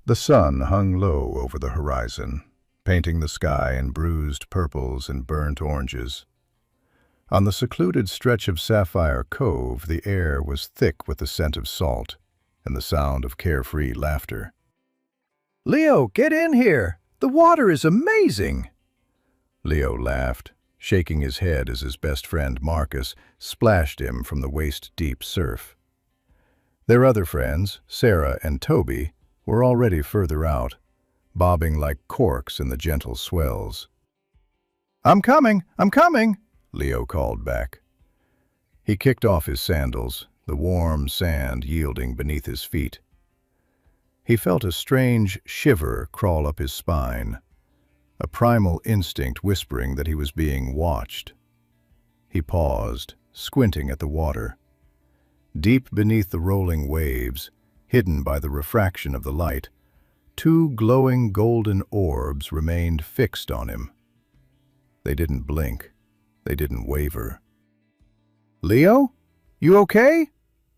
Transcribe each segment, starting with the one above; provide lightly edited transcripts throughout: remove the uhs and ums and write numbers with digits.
The sun hung low over the horizon, painting the sky in bruised purples and burnt oranges. On the secluded stretch of Sapphire Cove, the air was thick with the scent of salt and the sound of carefree laughter. "Leo, get in here! The water is amazing!" Leo laughed, shaking his head as his best friend Marcus splashed him from the waist-deep surf. Their other friends, Sarah and Toby, were already further out, bobbing like corks in the gentle swells. I'm coming! Leo called back. He kicked off his sandals, the warm sand yielding beneath his feet. He felt a strange shiver crawl up his spine, a primal instinct whispering that he was being watched. He paused, squinting at the water. Deep beneath the rolling waves, hidden by the refraction of the light, two glowing golden orbs remained fixed on him. They didn't blink. They didn't waver. "Leo? You okay?"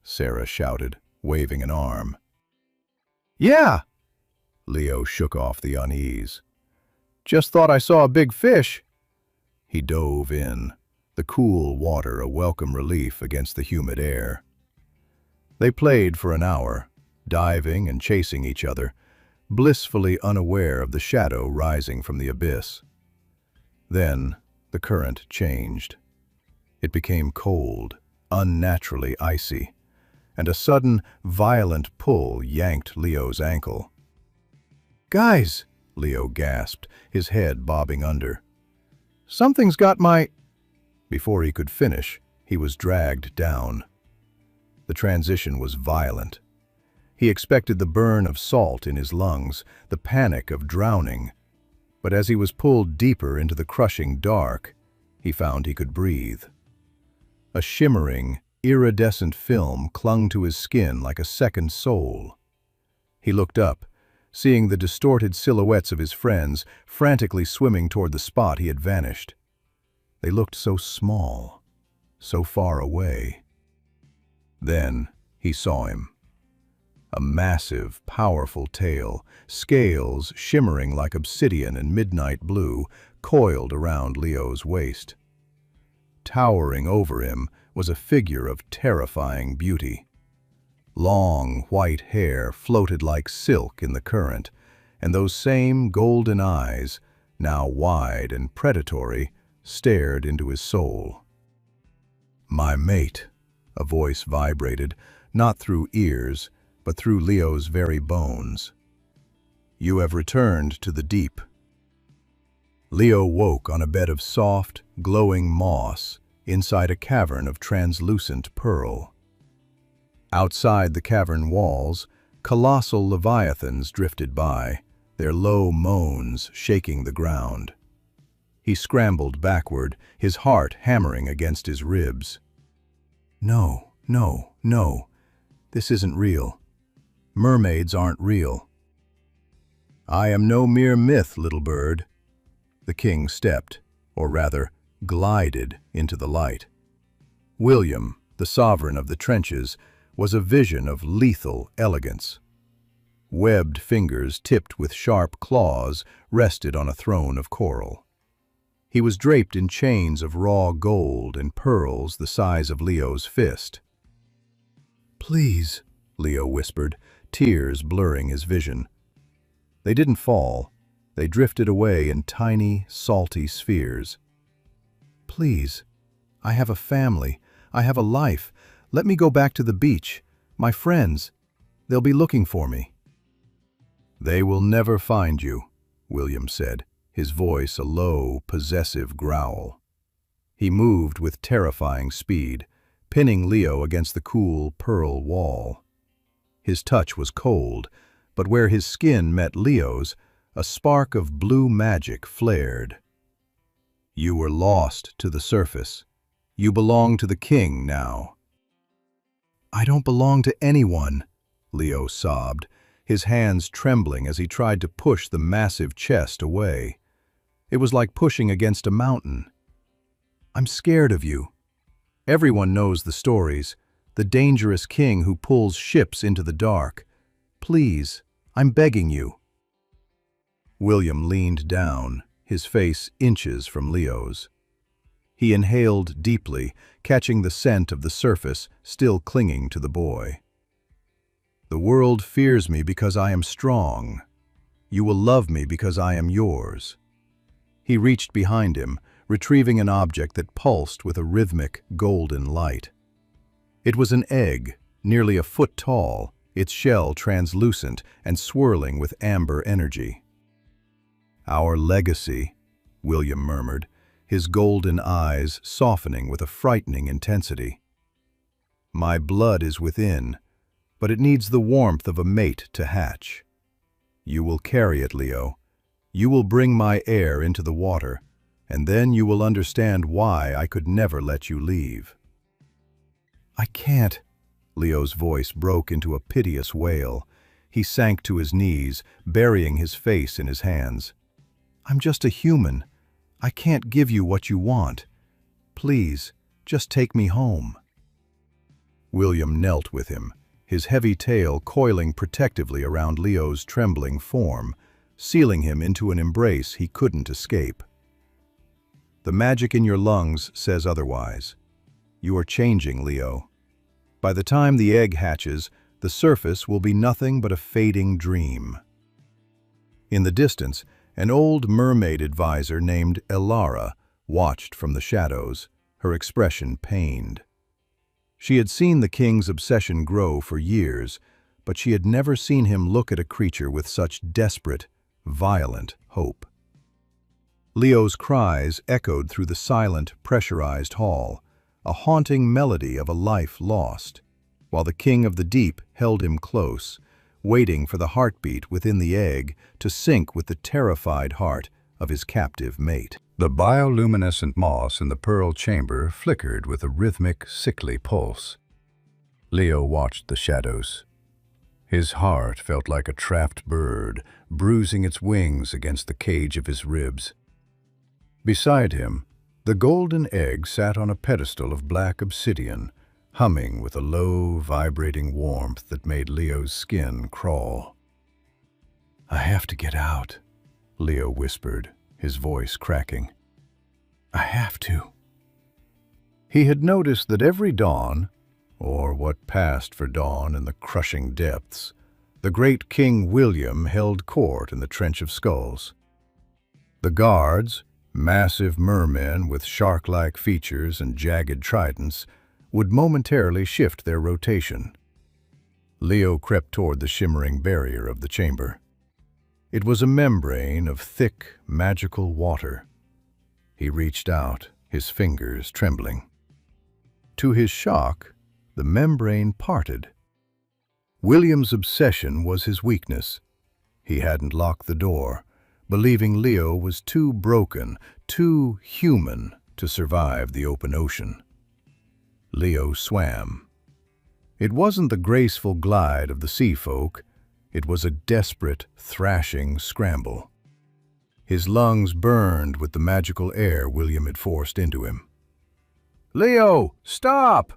Sarah shouted, waving an arm. "Yeah." Leo shook off the unease. "Just thought I saw a big fish." He dove in, the cool water a welcome relief against the humid air. They played for an hour, diving and chasing each other, blissfully unaware of the shadow rising from the abyss. Then the current changed. It became cold, unnaturally icy, and a sudden, violent pull yanked Leo's ankle. "Guys," Leo gasped, his head bobbing under. "Something's got my—" Before he could finish, he was dragged down. The transition was violent. He expected the burn of salt in his lungs, the panic of drowning. But as he was pulled deeper into the crushing dark, he found he could breathe. A shimmering, iridescent film clung to his skin like a second soul. He looked up, seeing the distorted silhouettes of his friends frantically swimming toward the spot he had vanished. They looked so small, so far away. Then he saw him. A massive, powerful tail, scales shimmering like obsidian and midnight blue, coiled around Leo's waist. Towering over him was a figure of terrifying beauty. Long, white hair floated like silk in the current, and those same golden eyes, now wide and predatory, stared into his soul. "My mate," a voice vibrated, not through ears, but through Leo's very bones. "You have returned to the deep." Leo woke on a bed of soft, glowing moss inside a cavern of translucent pearl. Outside the cavern walls, colossal leviathans drifted by, their low moans shaking the ground. He scrambled backward, his heart hammering against his ribs. "No, no, no. This isn't real. Mermaids aren't real." "I am no mere myth, little bird." The king stepped, or rather, glided into the light. William, the sovereign of the trenches, was a vision of lethal elegance. Webbed fingers tipped with sharp claws rested on a throne of coral. He was draped in chains of raw gold and pearls the size of Leo's fist. "Please," Leo whispered, tears blurring his vision. They didn't fall. They drifted away in tiny, salty spheres. "Please, I have a family. I have a life. Let me go back to the beach. My friends, they'll be looking for me." "They will never find you," William said, his voice a low, possessive growl. He moved with terrifying speed, pinning Leo against the cool, pearl wall. His touch was cold, but where his skin met Leo's, a spark of blue magic flared. "You were lost to the surface. You belong to the king now." "I don't belong to anyone," Leo sobbed, his hands trembling as he tried to push the massive chest away. It was like pushing against a mountain. "I'm scared of you. Everyone knows the stories, the dangerous king who pulls ships into the dark. Please, I'm begging you." William leaned down, his face inches from Leo's. He inhaled deeply, catching the scent of the surface still clinging to the boy. "The world fears me because I am strong. You will love me because I am yours." He reached behind him, retrieving an object that pulsed with a rhythmic, golden light. It was an egg, nearly a foot tall, its shell translucent and swirling with amber energy. "Our legacy," William murmured, his golden eyes softening with a frightening intensity. "My blood is within, but it needs the warmth of a mate to hatch. You will carry it, Leo. You will bring my heir into the water, and then you will understand why I could never let you leave." "I can't." Leo's voice broke into a piteous wail. He sank to his knees, burying his face in his hands. "I'm just a human. I can't give you what you want. Please, just take me home." William knelt with him, his heavy tail coiling protectively around Leo's trembling form, sealing him into an embrace he couldn't escape. "The magic in your lungs says otherwise. You are changing, Leo. By the time the egg hatches, the surface will be nothing but a fading dream." In the distance, an old mermaid advisor named Elara watched from the shadows, her expression pained. She had seen the king's obsession grow for years, but she had never seen him look at a creature with such desperate, violent hope. Leo's cries echoed through the silent, pressurized hall, a haunting melody of a life lost, while the king of the deep held him close, waiting for the heartbeat within the egg to sync with the terrified heart of his captive mate. The bioluminescent moss in the pearl chamber flickered with a rhythmic, sickly pulse. Leo watched the shadows. His heart felt like a trapped bird, bruising its wings against the cage of his ribs. Beside him, the golden egg sat on a pedestal of black obsidian, humming with a low, vibrating warmth that made Leo's skin crawl. "I have to get out," Leo whispered, his voice cracking. "I have to." He had noticed that every dawn, or what passed for dawn in the crushing depths, the great King William held court in the Trench of Skulls. The guards, massive mermen with shark-like features and jagged tridents, would momentarily shift their rotation. Leo crept toward the shimmering barrier of the chamber. It was a membrane of thick, magical water. He reached out, his fingers trembling. To his shock, the membrane parted. William's obsession was his weakness. He hadn't locked the door, believing Leo was too broken, too human to survive the open ocean. Leo swam. It wasn't the graceful glide of the sea folk. It was a desperate, thrashing scramble. His lungs burned with the magical air William had forced into him. "Leo, stop!"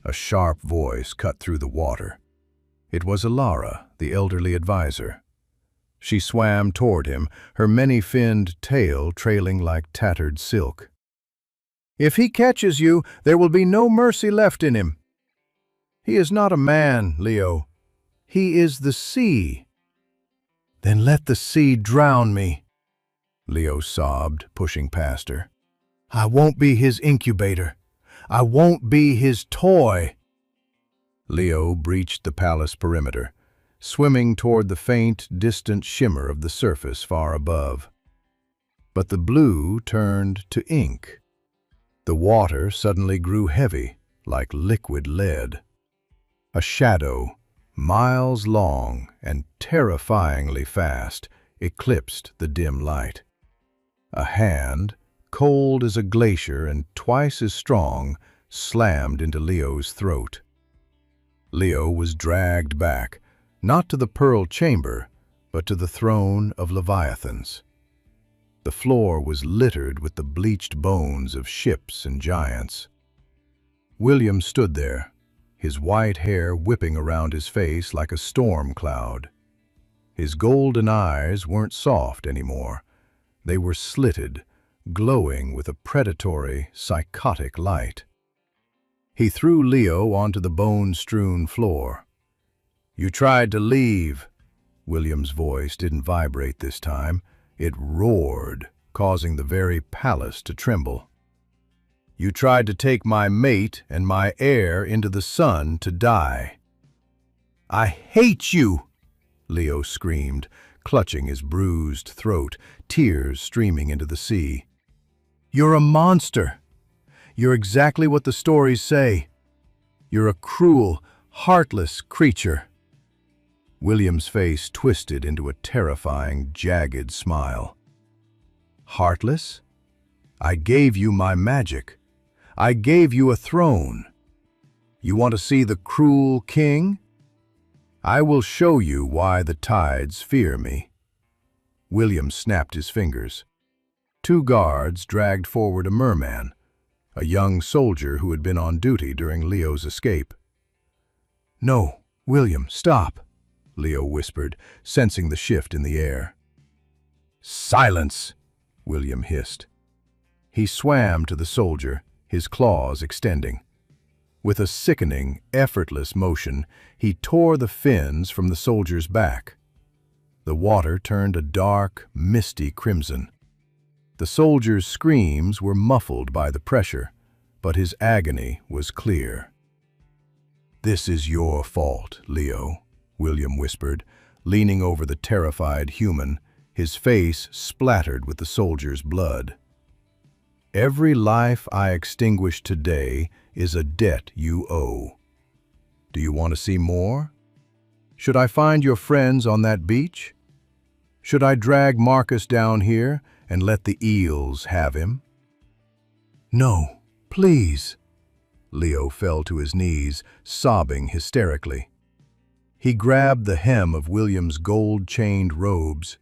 A sharp voice cut through the water. It was Elara, the elderly advisor. She swam toward him, her many-finned tail trailing like tattered silk. "If he catches you, there will be no mercy left in him. He is not a man, Leo. He is the sea." "Then let the sea drown me," Leo sobbed, pushing past her. "I won't be his incubator. I won't be his toy." Leo breached the palace perimeter, swimming toward the faint, distant shimmer of the surface far above. But the blue turned to ink. The water suddenly grew heavy, like liquid lead. A shadow, miles long and terrifyingly fast, eclipsed the dim light. A hand, cold as a glacier and twice as strong, slammed into Leo's throat. Leo was dragged back, not to the pearl chamber, but to the throne of leviathans. The floor was littered with the bleached bones of ships and giants. William stood there, his white hair whipping around his face like a storm cloud. His golden eyes weren't soft anymore. They were slitted, glowing with a predatory, psychotic light. He threw Leo onto the bone-strewn floor. "You tried to leave." William's voice didn't vibrate this time. It roared, causing the very palace to tremble. "You tried to take my mate and my heir into the sun to die." "I hate you!" Leo screamed, clutching his bruised throat, tears streaming into the sea. "You're a monster. You're exactly what the stories say. You're a cruel, heartless creature." William's face twisted into a terrifying, jagged smile. "Heartless? I gave you my magic. I gave you a throne. You want to see the cruel king? I will show you why the tides fear me." William snapped his fingers. Two guards dragged forward a merman, a young soldier who had been on duty during Leo's escape. "No, William, stop," Leo whispered, sensing the shift in the air. "Silence!" William hissed. He swam to the soldier, his claws extending. With a sickening, effortless motion, he tore the fins from the soldier's back. The water turned a dark, misty crimson. The soldier's screams were muffled by the pressure, but his agony was clear. "This is your fault, Leo," William whispered, leaning over the terrified human, his face splattered with the soldier's blood. "Every life I extinguish today is a debt you owe. Do you want to see more? Should I find your friends on that beach? Should I drag Marcus down here and let the eels have him?" "No, please." Leo fell to his knees, sobbing hysterically. He grabbed the hem of William's gold-chained robes.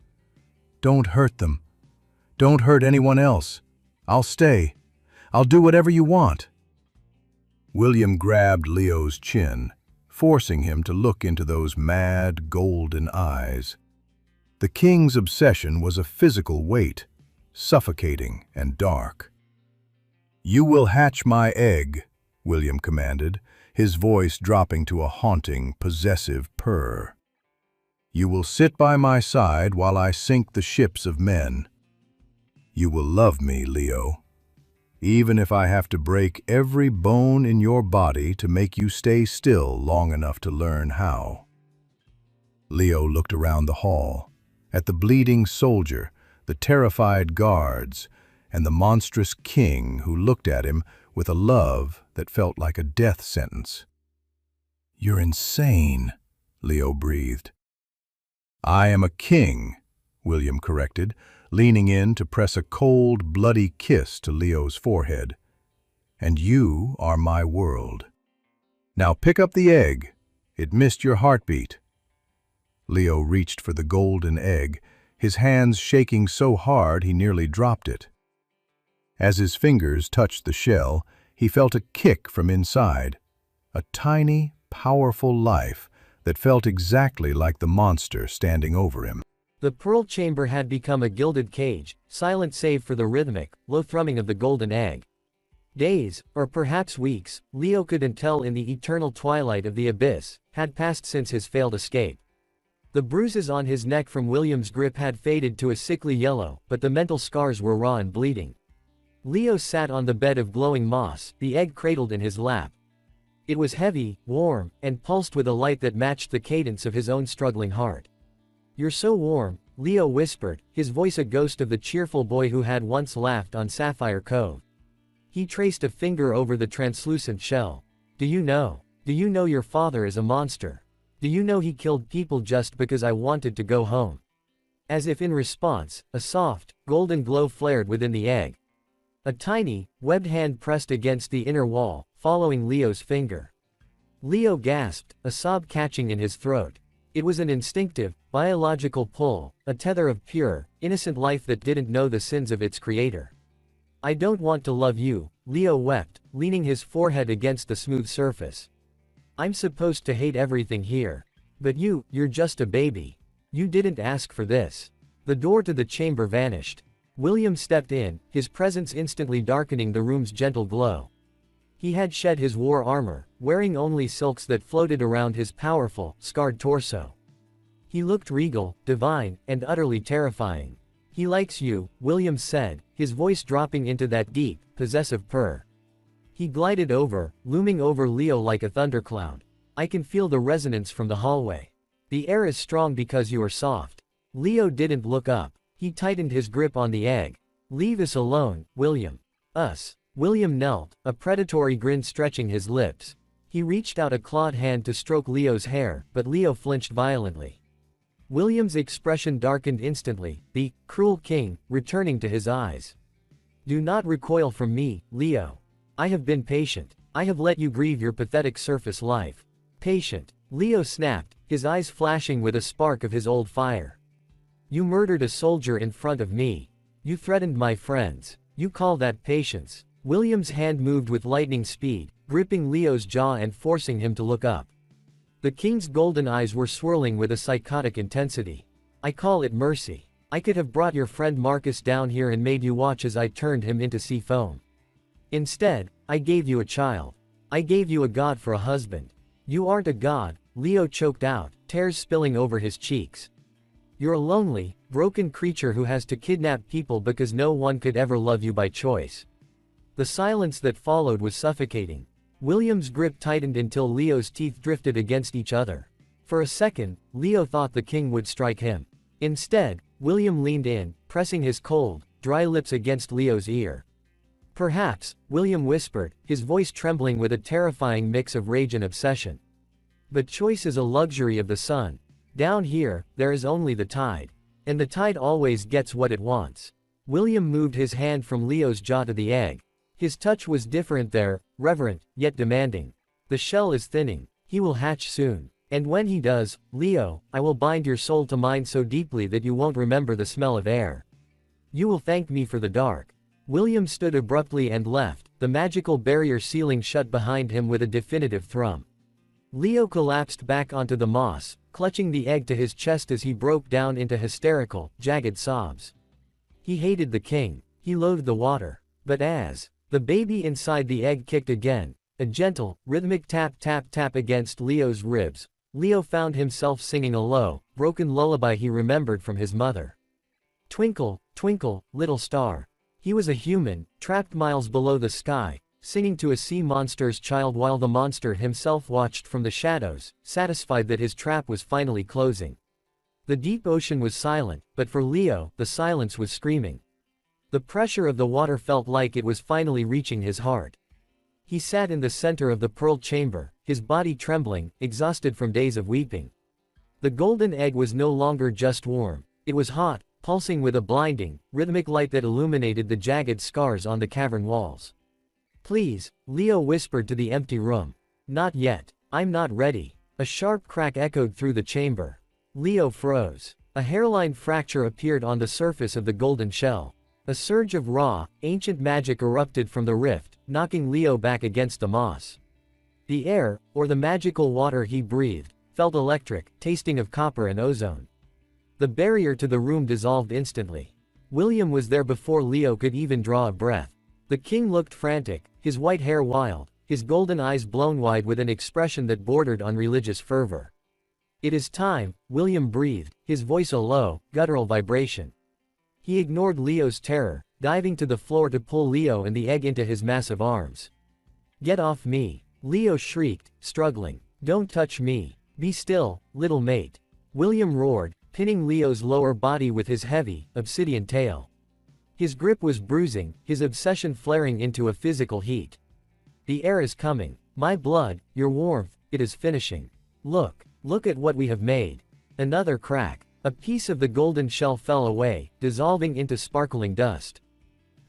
"Don't hurt them. Don't hurt anyone else. I'll stay. I'll do whatever you want." William grabbed Leo's chin, forcing him to look into those mad, golden eyes. The king's obsession was a physical weight, suffocating and dark. "You will hatch my egg," William commanded, his voice dropping to a haunting, possessive purr. "You will sit by my side while I sink the ships of men. You will love me, Leo, even if I have to break every bone in your body to make you stay still long enough to learn how." Leo looked around the hall, at the bleeding soldier, the terrified guards, and the monstrous king who looked at him with a love that felt like a death sentence. "You're insane," Leo breathed. "I am a king," William corrected, leaning in to press a cold, bloody kiss to Leo's forehead. "And you are my world. Now pick up the egg. It missed your heartbeat." Leo reached for the golden egg, his hands shaking so hard he nearly dropped it. As his fingers touched the shell, he felt a kick from inside, a tiny, powerful life that felt exactly like the monster standing over him. The pearl chamber had become a gilded cage, silent save for the rhythmic, low thrumming of the golden egg. Days, or perhaps weeks, Leo couldn't tell in the eternal twilight of the abyss, had passed since his failed escape. The bruises on his neck from William's grip had faded to a sickly yellow, but the mental scars were raw and bleeding. Leo sat on the bed of glowing moss, the egg cradled in his lap. It was heavy, warm, and pulsed with a light that matched the cadence of his own struggling heart. "You're so warm," Leo whispered, his voice a ghost of the cheerful boy who had once laughed on Sapphire Cove. He traced a finger over the translucent shell. Do you know your father is a monster? Do you know he killed people just because I wanted to go home?" As if in response, a soft, golden glow flared within the egg. A tiny, webbed hand pressed against the inner wall, following Leo's finger. Leo gasped, a sob catching in his throat. It was an instinctive, biological pull, a tether of pure, innocent life that didn't know the sins of its creator. "I don't want to love you," Leo wept, leaning his forehead against the smooth surface. "I'm supposed to hate everything here. But you're just a baby. You didn't ask for this. The door to the chamber vanished. William stepped in, his presence instantly darkening the room's gentle glow. He had shed his war armor, wearing only silks that floated around his powerful, scarred torso. He looked regal, divine, and utterly terrifying. "He likes you," William said, his voice dropping into that deep, possessive purr. He glided over, looming over Leo like a thundercloud. "I can feel the resonance from the hallway. The air is strong because you are soft." Leo didn't look up. He tightened his grip on the egg. "Leave us alone, William." "Us." William knelt, a predatory grin stretching his lips. He reached out a clawed hand to stroke Leo's hair, but Leo flinched violently. William's expression darkened instantly, the cruel king returning to his eyes. "Do not recoil from me, Leo. I have been patient. I have let you grieve your pathetic surface life." "Patient?" Leo snapped, his eyes flashing with a spark of his old fire. "You murdered a soldier in front of me. You threatened my friends. You call that patience?" William's hand moved with lightning speed, gripping Leo's jaw and forcing him to look up. The king's golden eyes were swirling with a psychotic intensity. "I call it mercy. I could have brought your friend Marcus down here and made you watch as I turned him into sea foam. Instead, I gave you a child. I gave you a god for a husband. You aren't a god," Leo choked out, tears spilling over his cheeks. "You're a lonely, broken creature who has to kidnap people because no one could ever love you by choice." The silence that followed was suffocating. William's grip tightened until Leo's teeth drifted against each other. For a second, Leo thought the king would strike him. Instead, William leaned in, pressing his cold, dry lips against Leo's ear. "Perhaps," William whispered, his voice trembling with a terrifying mix of rage and obsession. "But choice is a luxury of the sun. Down here, there is only the tide. And the tide always gets what it wants." William moved his hand from Leo's jaw to the egg. His touch was different there, reverent, yet demanding. "The shell is thinning. He will hatch soon. And when he does, Leo, I will bind your soul to mine so deeply that you won't remember the smell of air. You will thank me for the dark." William stood abruptly and left, the magical barrier sealing shut behind him with a definitive thrum. Leo collapsed back onto the moss, clutching the egg to his chest as he broke down into hysterical, jagged sobs. He hated the king. He loathed the water. But as the baby inside the egg kicked again, a gentle, rhythmic tap-tap-tap against Leo's ribs, Leo found himself singing a low, broken lullaby he remembered from his mother. "Twinkle, twinkle, little star." He was a human, trapped miles below the sky, singing to a sea monster's child while the monster himself watched from the shadows, satisfied that his trap was finally closing. The deep ocean was silent, but for Leo, the silence was screaming. The pressure of the water felt like it was finally reaching his heart. He sat in the center of the pearl chamber, his body trembling, exhausted from days of weeping. The golden egg was no longer just warm, it was hot, pulsing with a blinding, rhythmic light that illuminated the jagged scars on the cavern walls. "Please," Leo whispered to the empty room. "Not yet. I'm not ready." A sharp crack echoed through the chamber. Leo froze. A hairline fracture appeared on the surface of the golden shell. A surge of raw, ancient magic erupted from the rift, knocking Leo back against the moss. The air, or the magical water he breathed, felt electric, tasting of copper and ozone. The barrier to the room dissolved instantly. William was there before Leo could even draw a breath. The king looked frantic, his white hair wild, his golden eyes blown wide with an expression that bordered on religious fervor. "It is time," William breathed, his voice a low, guttural vibration. He ignored Leo's terror, diving to the floor to pull Leo and the egg into his massive arms. "Get off me!" Leo shrieked, struggling. "Don't touch me! Be still, little mate!" William roared, pinning Leo's lower body with his heavy, obsidian tail. His grip was bruising, his obsession flaring into a physical heat. "The air is coming. My blood, your warmth, it is finishing. Look at what we have made." Another crack. A piece of the golden shell fell away, dissolving into sparkling dust.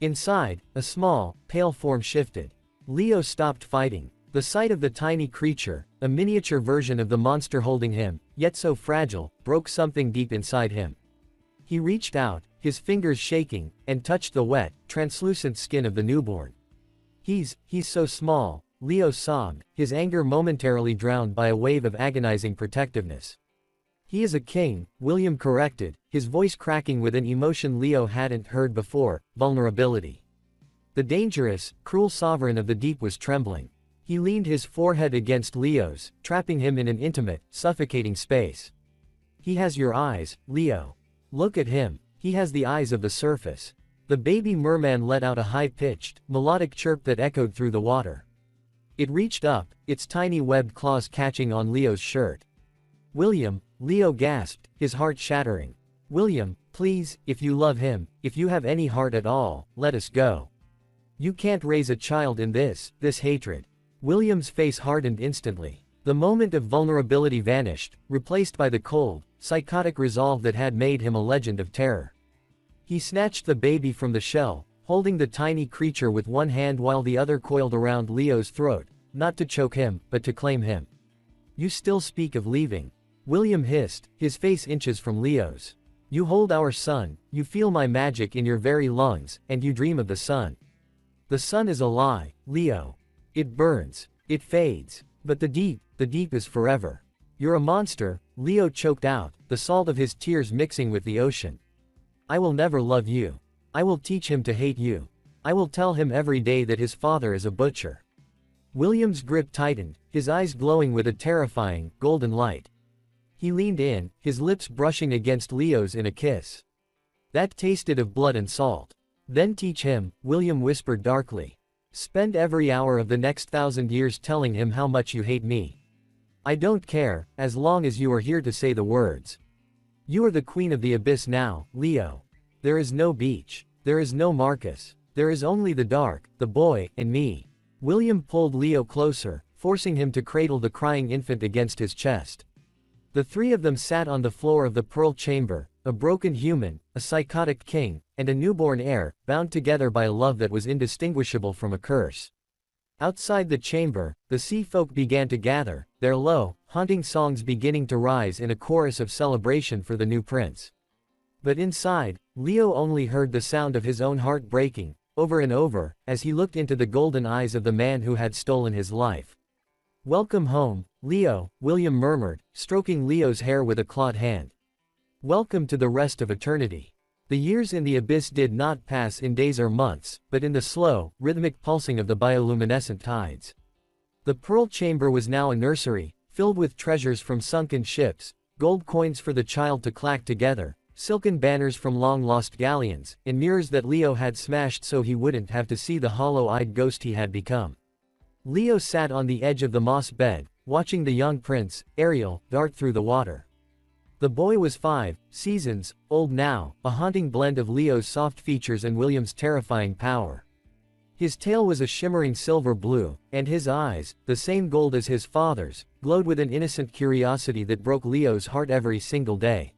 Inside, a small, pale form shifted. Leo stopped fighting. The sight of the tiny creature, a miniature version of the monster holding him, yet so fragile, broke something deep inside him. He reached out, his fingers shaking, and touched the wet, translucent skin of the newborn. He's so small," Leo sobbed, his anger momentarily drowned by a wave of agonizing protectiveness. He is a king, William corrected, his voice cracking with an emotion Leo hadn't heard before, vulnerability. The dangerous, cruel sovereign of the deep was trembling. He leaned his forehead against Leo's, trapping him in an intimate, suffocating space. He has your eyes, Leo. Look at him, he has the eyes of the surface. The baby merman let out a high-pitched, melodic chirp that echoed through the water. It reached up, its tiny webbed claws catching on Leo's shirt. William, Leo gasped, his heart shattering. William, please, if you love him, if you have any heart at all, let us go. You can't raise a child in this hatred. William's face hardened instantly. The moment of vulnerability vanished, replaced by the cold, psychotic resolve that had made him a legend of terror. He snatched the baby from the shell, holding the tiny creature with one hand while the other coiled around Leo's throat, not to choke him, but to claim him. You still speak of leaving. William hissed, his face inches from Leo's. You hold our sun, you feel my magic in your very lungs, and you dream of the sun. The sun is a lie, Leo. It burns, it fades. But the deep is forever. You're a monster, Leo choked out, the salt of his tears mixing with the ocean. I will never love you. I will teach him to hate you. I will tell him every day that his father is a butcher. William's grip tightened, his eyes glowing with a terrifying, golden light. He leaned in, his lips brushing against Leo's in a kiss. That tasted of blood and salt. Then teach him, William whispered darkly. Spend every hour of the next 1,000 years telling him how much you hate me. I don't care, as long as you are here to say the words. You are the queen of the abyss now, Leo. There is no beach. There is no Marcus. There is only the dark, the boy, and me. William pulled Leo closer, forcing him to cradle the crying infant against his chest. The three of them sat on the floor of the pearl chamber, a broken human, a psychotic king, and a newborn heir, bound together by a love that was indistinguishable from a curse. Outside the chamber, the sea folk began to gather, their low, haunting songs beginning to rise in a chorus of celebration for the new prince. But inside, Leo only heard the sound of his own heart breaking, over and over, as he looked into the golden eyes of the man who had stolen his life. Welcome home, Leo, William murmured, stroking Leo's hair with a clawed hand. Welcome to the rest of eternity. The years in the abyss did not pass in days or months, but in the slow, rhythmic pulsing of the bioluminescent tides. The pearl chamber was now a nursery, filled with treasures from sunken ships, gold coins for the child to clack together, silken banners from long-lost galleons, and mirrors that Leo had smashed so he wouldn't have to see the hollow-eyed ghost he had become. Leo sat on the edge of the moss bed, watching the young prince, Ariel, dart through the water. The boy was 5 seasons old now, a haunting blend of Leo's soft features and William's terrifying power. His tail was a shimmering silver blue, and his eyes, the same gold as his father's, glowed with an innocent curiosity that broke Leo's heart every single day.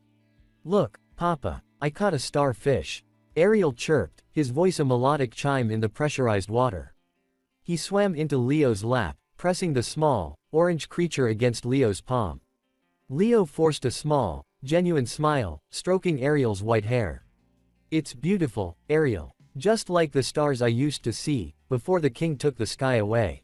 Look, Papa, I caught a starfish. Ariel chirped, his voice a melodic chime in the pressurized water. He swam into Leo's lap, pressing the small, orange creature against Leo's palm. Leo forced a small, genuine smile, stroking Ariel's white hair. It's beautiful, Ariel. Just like the stars I used to see, before the king took the sky away.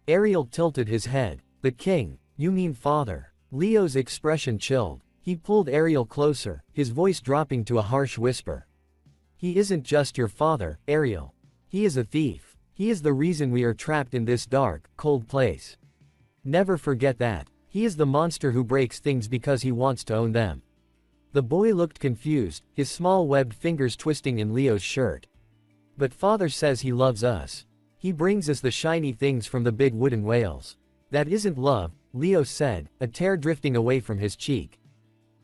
Ariel tilted his head. The king, you mean father. Leo's expression chilled. He pulled Ariel closer, his voice dropping to a harsh whisper. He isn't just your father, Ariel. He is a thief. He is the reason we are trapped in this dark, cold place. Never forget that. He is the monster who breaks things because he wants to own them. The boy looked confused, his small webbed fingers twisting in Leo's shirt. But father says he loves us. He brings us the shiny things from the big wooden whales. That isn't love, Leo said, a tear drifting away from his cheek.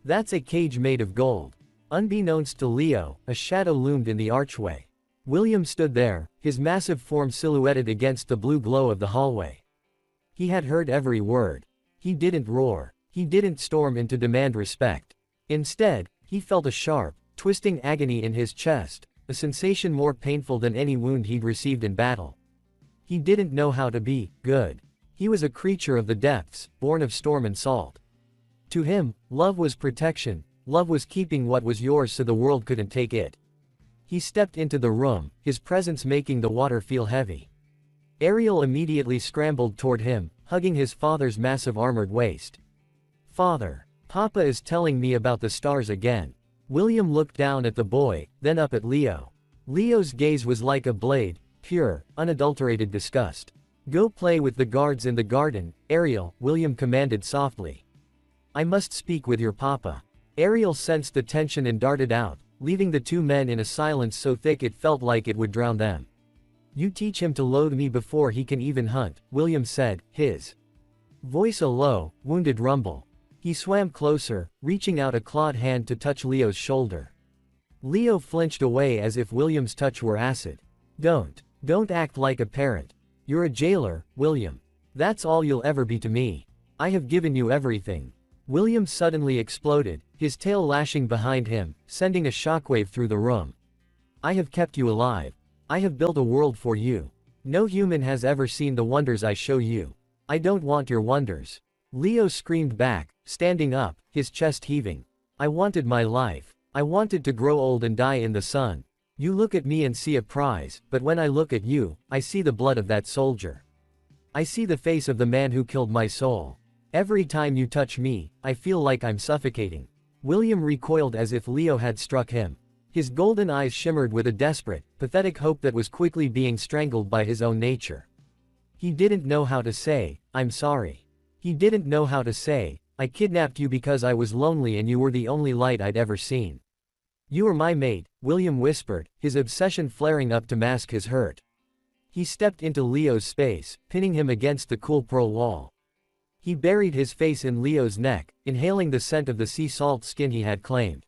That's a cage made of gold. Unbeknownst to Leo, a shadow loomed in the archway. William stood there, his massive form silhouetted against the blue glow of the hallway. He had heard every word. He didn't roar. He didn't storm in to demand respect. Instead, he felt a sharp, twisting agony in his chest, a sensation more painful than any wound he'd received in battle. He didn't know how to be good. He was a creature of the depths, born of storm and salt. To him, love was protection, love was keeping what was yours so the world couldn't take it. He stepped into the room, his presence making the water feel heavy. Ariel immediately scrambled toward him, hugging his father's massive armored waist. Father. Papa is telling me about the stars again. William looked down at the boy, then up at Leo. Leo's gaze was like a blade, pure, unadulterated disgust. Go play with the guards in the garden, Ariel, William commanded softly. I must speak with your papa. Ariel sensed the tension and darted out, leaving the two men in a silence so thick it felt like it would drown them. You teach him to loathe me before he can even hunt, William said, his voice a low, wounded rumble. He swam closer, reaching out a clawed hand to touch Leo's shoulder. Leo flinched away as if William's touch were acid. Don't act like a parent. You're a jailer, William. That's all you'll ever be to me. I have given you everything. William suddenly exploded, his tail lashing behind him, sending a shockwave through the room. I have kept you alive. I have built a world for you. No human has ever seen the wonders I show you. I don't want your wonders. Leo screamed back, standing up, his chest heaving. I wanted my life. I wanted to grow old and die in the sun. You look at me and see a prize, but when I look at you, I see the blood of that soldier. I see the face of the man who killed my soul. Every time you touch me, I feel like I'm suffocating. William recoiled as if Leo had struck him. His golden eyes shimmered with a desperate, pathetic hope that was quickly being strangled by his own nature. He didn't know how to say, I'm sorry. He didn't know how to say, I kidnapped you because I was lonely and you were the only light I'd ever seen. You are my mate, William whispered, his obsession flaring up to mask his hurt. He stepped into Leo's space, pinning him against the cool pearl wall. He buried his face in Leo's neck, inhaling the scent of the sea salt skin he had claimed.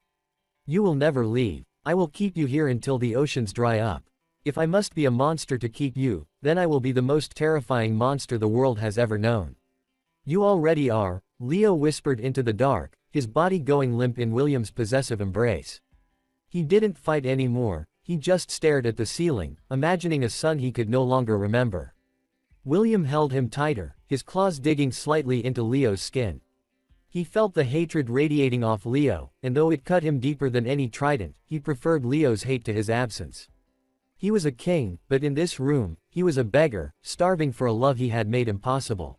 You will never leave. I will keep you here until the oceans dry up. If I must be a monster to keep you, then I will be the most terrifying monster the world has ever known. You already are, Leo whispered into the dark, his body going limp in William's possessive embrace. He didn't fight anymore, he just stared at the ceiling, imagining a son he could no longer remember. William held him tighter, his claws digging slightly into Leo's skin. He felt the hatred radiating off Leo, and though it cut him deeper than any trident, he preferred Leo's hate to his absence. He was a king, but in this room, he was a beggar, starving for a love he had made impossible.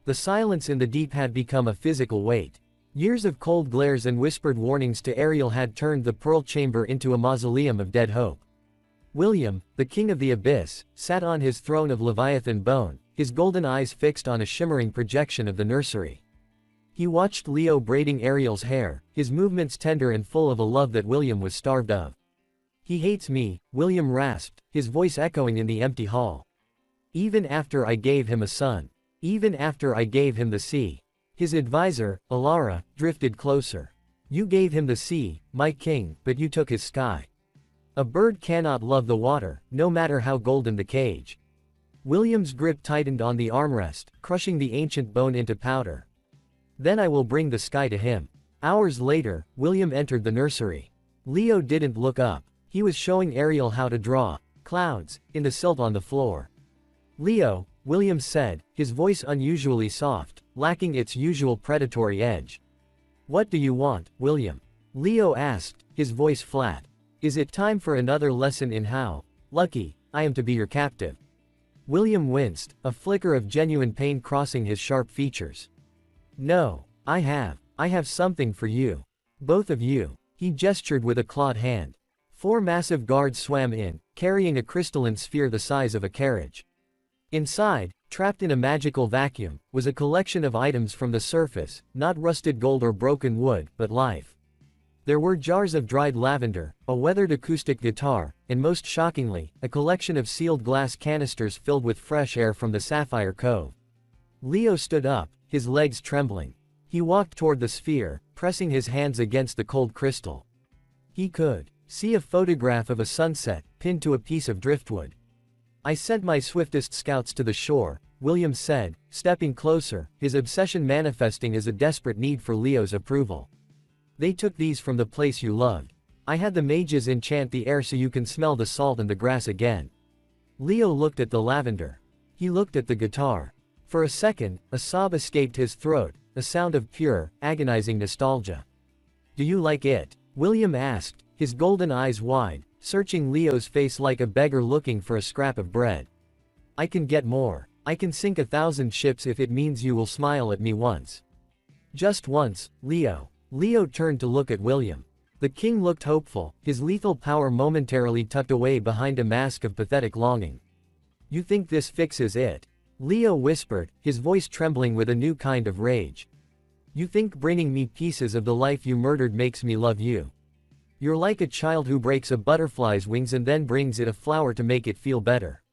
The silence in the deep had become a physical weight. Years of cold glares and whispered warnings to Ariel had turned the pearl chamber into a mausoleum of dead hope. William, the king of the abyss, sat on his throne of Leviathan bone, his golden eyes fixed on a shimmering projection of the nursery. He watched Leo braiding Ariel's hair, his movements tender and full of a love that William was starved of. He hates me, William rasped, his voice echoing in the empty hall. Even after I gave him a son. Even after I gave him the sea. His advisor, Alara, drifted closer. You gave him the sea, my king, but you took his sky. A bird cannot love the water, no matter how golden the cage. William's grip tightened on the armrest, crushing the ancient bone into powder. Then I will bring the sky to him. Hours later, William entered the nursery. Leo didn't look up. He was showing Ariel how to draw clouds in the silt on the floor. Leo, William said, his voice unusually soft, lacking its usual predatory edge. What do you want, William? Leo asked, his voice flat. Is it time for another lesson in how lucky I am to be your captive? William winced, a flicker of genuine pain crossing his sharp features. No, I have something for you. Both of you. He gestured with a clawed hand. 4 massive guards swam in, carrying a crystalline sphere the size of a carriage. Inside, trapped in a magical vacuum, was a collection of items from the surface, not rusted gold or broken wood, but life. There were jars of dried lavender, a weathered acoustic guitar, and most shockingly, a collection of sealed glass canisters filled with fresh air from the Sapphire Cove. Leo stood up, his legs trembling. He walked toward the sphere, pressing his hands against the cold crystal. He could see a photograph of a sunset, pinned to a piece of driftwood. I sent my swiftest scouts to the shore, William said, stepping closer, his obsession manifesting as a desperate need for Leo's approval. They took these from the place you loved. I had the mages enchant the air so you can smell the salt and the grass again. Leo looked at the lavender. He looked at the guitar. For a second, a sob escaped his throat, a sound of pure, agonizing nostalgia. Do you like it? William asked, his golden eyes wide, searching Leo's face like a beggar looking for a scrap of bread. I can get more. I can sink 1,000 ships if it means you will smile at me once. Just once, Leo. Leo turned to look at William. The king looked hopeful, his lethal power momentarily tucked away behind a mask of pathetic longing. You think this fixes it? Leo whispered, his voice trembling with a new kind of rage. You think bringing me pieces of the life you murdered makes me love you? You're like a child who breaks a butterfly's wings and then brings it a flower to make it feel better.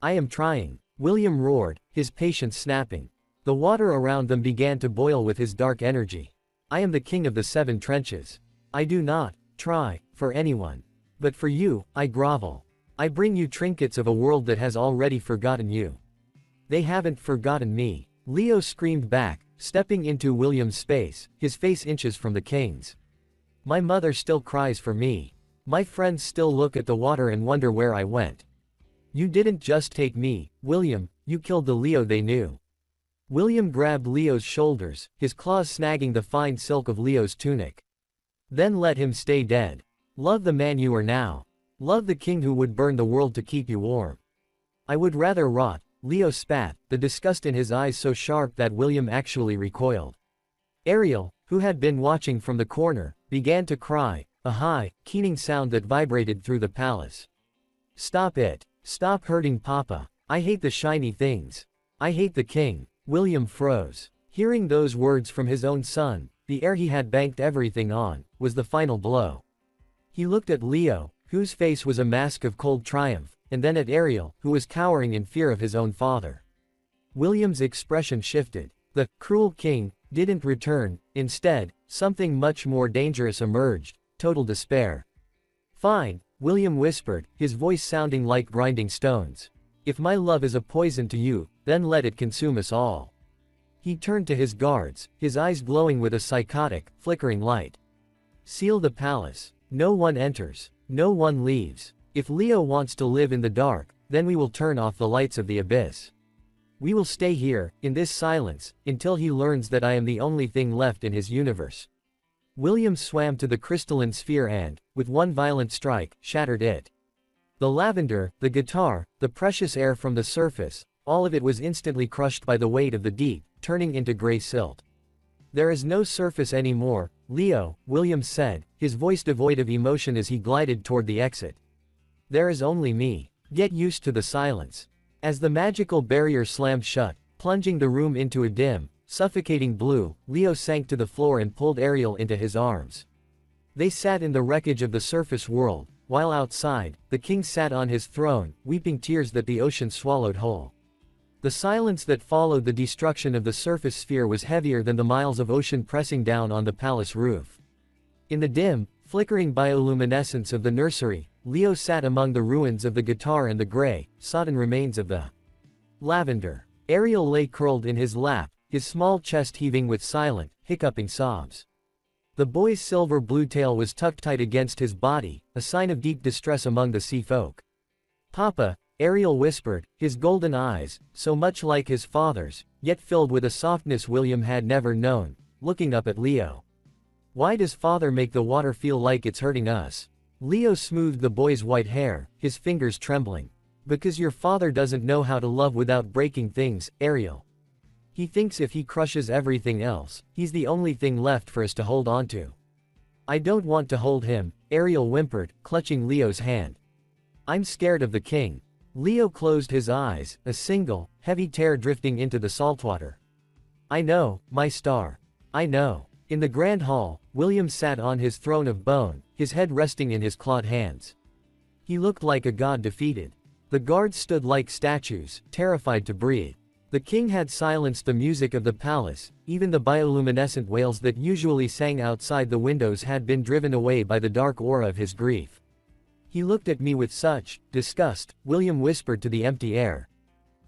I am trying, William roared, his patience snapping. The water around them began to boil with his dark energy. I am the king of the 7 trenches. I do not try for anyone. But for you, I grovel. I bring you trinkets of a world that has already forgotten you. They haven't forgotten me, Leo screamed back, stepping into William's space, his face inches from the king's. My mother still cries for me. My friends still look at the water and wonder where I went. You didn't just take me, William, you killed the Leo they knew. William grabbed Leo's shoulders, his claws snagging the fine silk of Leo's tunic. Then let him stay dead. Love the man you are now. Love the king who would burn the world to keep you warm. I would rather rot, Leo spat, the disgust in his eyes so sharp that William actually recoiled. Ariel, who had been watching from the corner, began to cry, a high, keening sound that vibrated through the palace. Stop it. Stop hurting Papa. I hate the shiny things. I hate the king. William froze. Hearing those words from his own son, the heir he had banked everything on, was the final blow. He looked at Leo, whose face was a mask of cold triumph, and then at Ariel, who was cowering in fear of his own father. William's expression shifted. The cruel king didn't return. Instead, something much more dangerous emerged: total despair. Fine, William whispered, his voice sounding like grinding stones. If my love is a poison to you, then let it consume us all. He turned to his guards, his eyes glowing with a psychotic, flickering light. Seal the palace. No one enters. No one leaves. If Leo wants to live in the dark, then we will turn off the lights of the abyss. We will stay here, in this silence, until he learns that I am the only thing left in his universe. William swam to the crystalline sphere and, with one violent strike, shattered it. The lavender, the guitar, the precious air from the surface, all of it was instantly crushed by the weight of the deep, turning into gray silt. There is no surface anymore, Leo, William said, his voice devoid of emotion as he glided toward the exit. There is only me. Get used to the silence. As the magical barrier slammed shut, plunging the room into a dim, suffocating blue, Leo sank to the floor and pulled Ariel into his arms. They sat in the wreckage of the surface world, while outside, the king sat on his throne, weeping tears that the ocean swallowed whole. The silence that followed the destruction of the surface sphere was heavier than the miles of ocean pressing down on the palace roof. In the dim, flickering bioluminescence of the nursery, Leo sat among the ruins of the guitar and the gray, sodden remains of the lavender. Ariel lay curled in his lap, his small chest heaving with silent, hiccuping sobs. The boy's silver-blue tail was tucked tight against his body, a sign of deep distress among the sea folk. Papa, Ariel whispered, his golden eyes, so much like his father's, yet filled with a softness William had never known, looking up at Leo. Why does father make the water feel like it's hurting us? Leo smoothed the boy's white hair, his fingers trembling. Because your father doesn't know how to love without breaking things, Ariel. He thinks if he crushes everything else, he's the only thing left for us to hold on to. I don't want to hold him, Ariel whimpered, clutching Leo's hand. I'm scared of the king. Leo closed his eyes, a single, heavy tear drifting into the saltwater. I know, my star. I know. In the grand hall, William sat on his throne of bone, his head resting in his clawed hands. He looked like a god defeated. The guards stood like statues, terrified to breathe. The king had silenced the music of the palace, even the bioluminescent wails that usually sang outside the windows had been driven away by the dark aura of his grief. He looked at me with such disgust, William whispered to the empty air.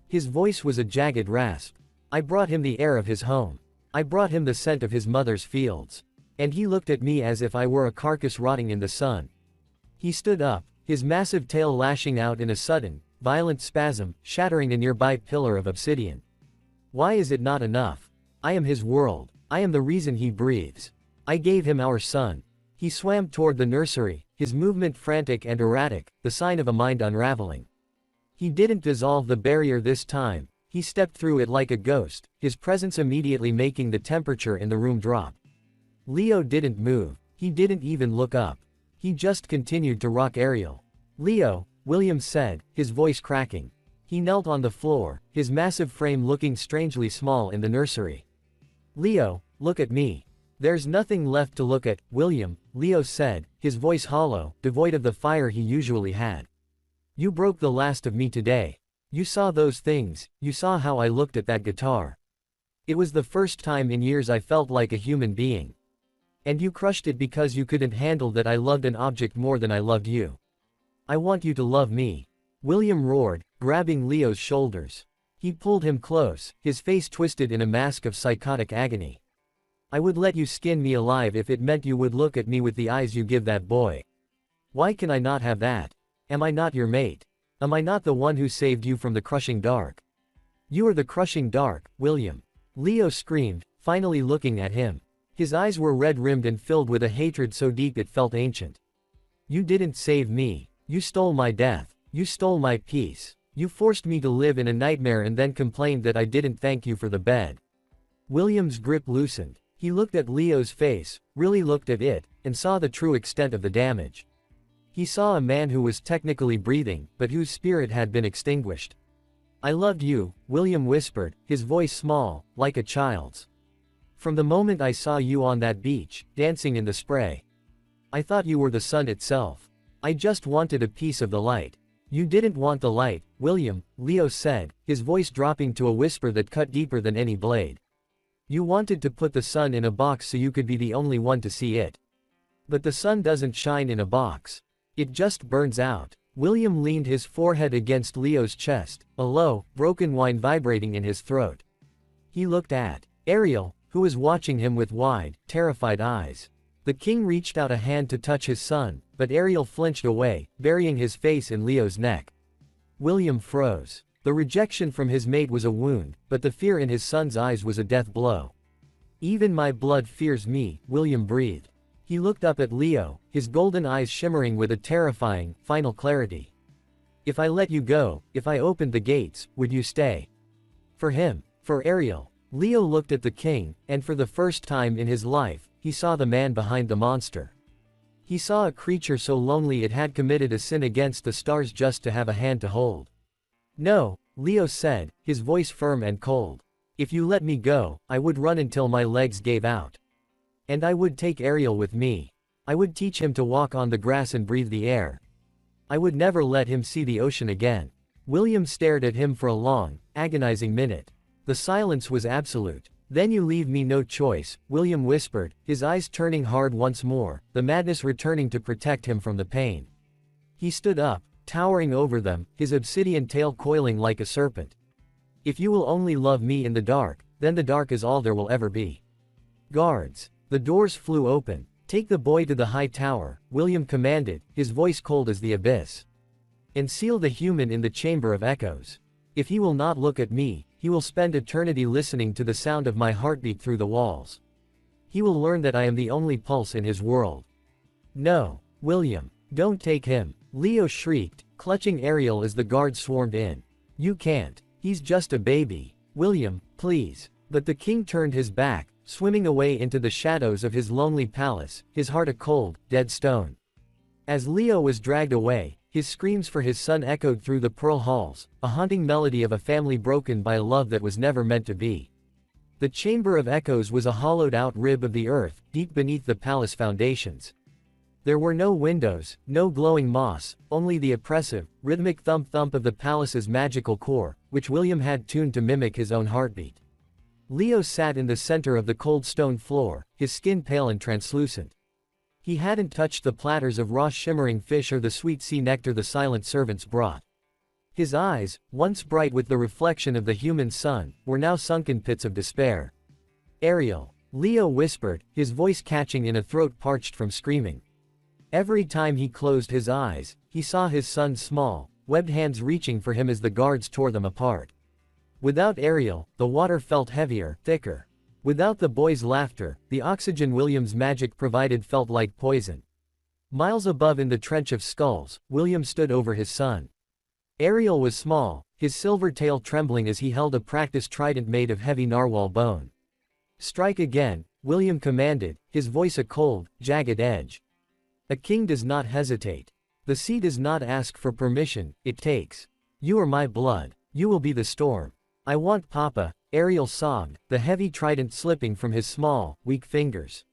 His voice was a jagged rasp. I brought him the air of his home. I brought him the scent of his mother's fields. And he looked at me as if I were a carcass rotting in the sun. He stood up, his massive tail lashing out in a sudden, violent spasm, shattering a nearby pillar of obsidian. Why is it not enough? I am his world. I am the reason he breathes. I gave him our son. He swam toward the nursery, his movement frantic and erratic, the sign of a mind unraveling. He didn't dissolve the barrier this time, He stepped through it like a ghost, his presence immediately making the temperature in the room drop. Leo didn't move. He didn't even look up. He just continued to rock Ariel. "Leo," William said, his voice cracking. He knelt on the floor, his massive frame looking strangely small in the nursery. "Leo, look at me." "There's nothing left to look at, William," Leo said, his voice hollow, devoid of the fire he usually had. "You broke the last of me today. You saw those things, you saw how I looked at that guitar. It was the first time in years I felt like a human being. And you crushed it because you couldn't handle that I loved an object more than I loved you. I want you to love me." William roared, grabbing Leo's shoulders. He pulled him close, his face twisted in a mask of psychotic agony. "I would let you skin me alive if it meant you would look at me with the eyes you give that boy. Why can I not have that? Am I not your mate? Am I not the one who saved you from the crushing dark? You are the crushing dark, William." Leo screamed, finally looking at him. His eyes were red-rimmed and filled with a hatred so deep it felt ancient. "You didn't save me. You stole my death. You stole my peace. You forced me to live in a nightmare and then complained that I didn't thank you for the bed." William's grip loosened. He looked at Leo's face, really looked at it, and saw the true extent of the damage. He saw a man who was technically breathing, but whose spirit had been extinguished. "I loved you," William whispered, his voice small, like a child's. "From the moment I saw you on that beach, dancing in the spray. I thought you were the sun itself. I just wanted a piece of the light." "You didn't want the light, William," Leo said, his voice dropping to a whisper that cut deeper than any blade. "You wanted to put the sun in a box so you could be the only one to see it. But the sun doesn't shine in a box. It just burns out." William leaned his forehead against Leo's chest, a low, broken whine vibrating in his throat. He looked at Ariel, who was watching him with wide, terrified eyes. The king reached out a hand to touch his son, but Ariel flinched away, burying his face in Leo's neck. William froze. The rejection from his mate was a wound, but the fear in his son's eyes was a death blow. "Even my blood fears me," William breathed. He looked up at Leo, his golden eyes shimmering with a terrifying, final clarity. "If I let you go, if I opened the gates, would you stay?" For him, for Ariel. Leo looked at the king, and for the first time in his life, he saw the man behind the monster. He saw a creature so lonely it had committed a sin against the stars just to have a hand to hold. "No," Leo said, his voice firm and cold. "If you let me go, I would run until my legs gave out. And I would take Ariel with me. I would teach him to walk on the grass and breathe the air. I would never let him see the ocean again." William stared at him for a long, agonizing minute. The silence was absolute. "Then you leave me no choice," William whispered, his eyes turning hard once more, the madness returning to protect him from the pain. He stood up, towering over them, his obsidian tail coiling like a serpent. "If you will only love me in the dark, then the dark is all there will ever be." "Guards." The doors flew open. "Take the boy to the high tower," William commanded, his voice cold as the abyss. "And seal the human in the chamber of echoes. If he will not look at me, he will spend eternity listening to the sound of my heartbeat through the walls. He will learn that I am the only pulse in his world." "No, William. Don't take him," Leo shrieked, clutching Ariel as the guards swarmed in. "You can't. He's just a baby. William, please." But the king turned his back, swimming away into the shadows of his lonely palace, his heart a cold, dead stone. As Leo was dragged away, his screams for his son echoed through the pearl halls, a haunting melody of a family broken by a love that was never meant to be. The Chamber of Echoes was a hollowed-out rib of the earth, deep beneath the palace foundations. There were no windows, no glowing moss, only the oppressive, rhythmic thump-thump of the palace's magical core, which William had tuned to mimic his own heartbeat. Leo sat in the center of the cold stone floor, his skin pale and translucent. He hadn't touched the platters of raw shimmering fish or the sweet sea nectar the silent servants brought. His eyes, once bright with the reflection of the human sun, were now sunken pits of despair. "Ariel," Leo whispered, his voice catching in a throat parched from screaming. Every time he closed his eyes, he saw his son's small, webbed hands reaching for him as the guards tore them apart. Without Ariel, the water felt heavier, thicker. Without the boy's laughter, the oxygen William's magic provided felt like poison. Miles above in the trench of skulls, William stood over his son. Ariel was small, his silver tail trembling as he held a practiced trident made of heavy narwhal bone. "Strike again," William commanded, his voice a cold, jagged edge. A king does not hesitate. The sea does not ask for permission, it takes. "You are my blood. You will be the storm. I want Papa," Ariel sobbed, the heavy trident slipping from his small, weak fingers.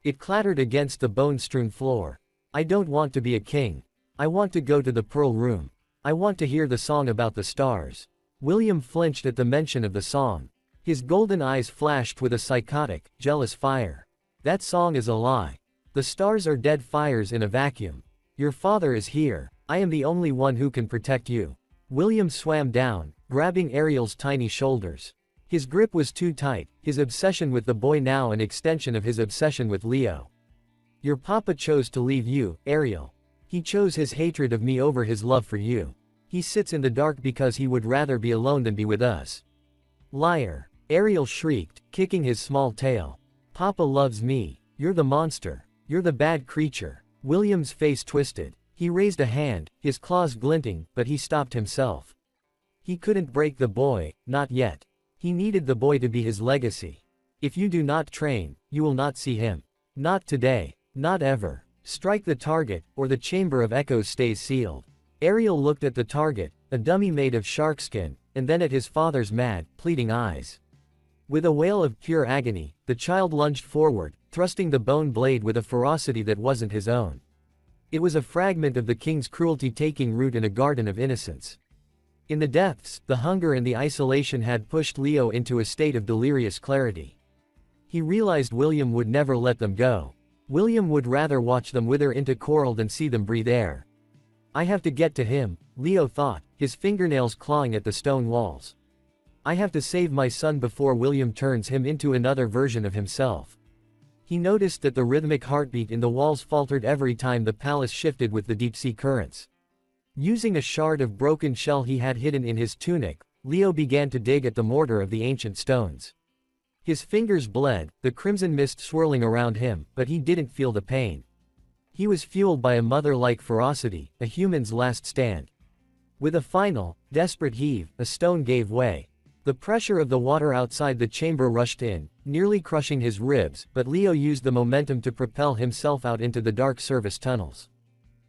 It clattered against the bone-strewn floor. "I don't want to be a king. I want to go to the Pearl Room. I want to hear the song about the stars." William flinched at the mention of the song. His golden eyes flashed with a psychotic, jealous fire. "That song is a lie. The stars are dead fires in a vacuum. Your father is here. I am the only one who can protect you." William swam down, grabbing Ariel's tiny shoulders. His grip was too tight, his obsession with the boy now an extension of his obsession with Leo. "Your papa chose to leave you, Ariel. He chose his hatred of me over his love for you. He sits in the dark because he would rather be alone than be with us." "Liar," Ariel shrieked, kicking his small tail. "Papa loves me. You're the monster. You're the bad creature." William's face twisted. He raised a hand, his claws glinting, but he stopped himself. He couldn't break the boy, not yet. He needed the boy to be his legacy. "If you do not train, you will not see him. Not today. Not ever. Strike the target, or the chamber of echoes stays sealed." Ariel looked at the target, a dummy made of sharkskin, and then at his father's mad, pleading eyes. With a wail of pure agony, the child lunged forward, thrusting the bone blade with a ferocity that wasn't his own. It was a fragment of the king's cruelty taking root in a garden of innocence. In the depths, the hunger and the isolation had pushed Leo into a state of delirious clarity. He realized William would never let them go. William would rather watch them wither into coral than see them breathe air. "I have to get to him," Leo thought, his fingernails clawing at the stone walls. "I have to save my son before William turns him into another version of himself." He noticed that the rhythmic heartbeat in the walls faltered every time the palace shifted with the deep-sea currents. Using a shard of broken shell he had hidden in his tunic, Leo began to dig at the mortar of the ancient stones. His fingers bled, the crimson mist swirling around him, but he didn't feel the pain. He was fueled by a mother-like ferocity, a human's last stand. With a final, desperate heave, a stone gave way. The pressure of the water outside the chamber rushed in, nearly crushing his ribs, but Leo used the momentum to propel himself out into the dark service tunnels.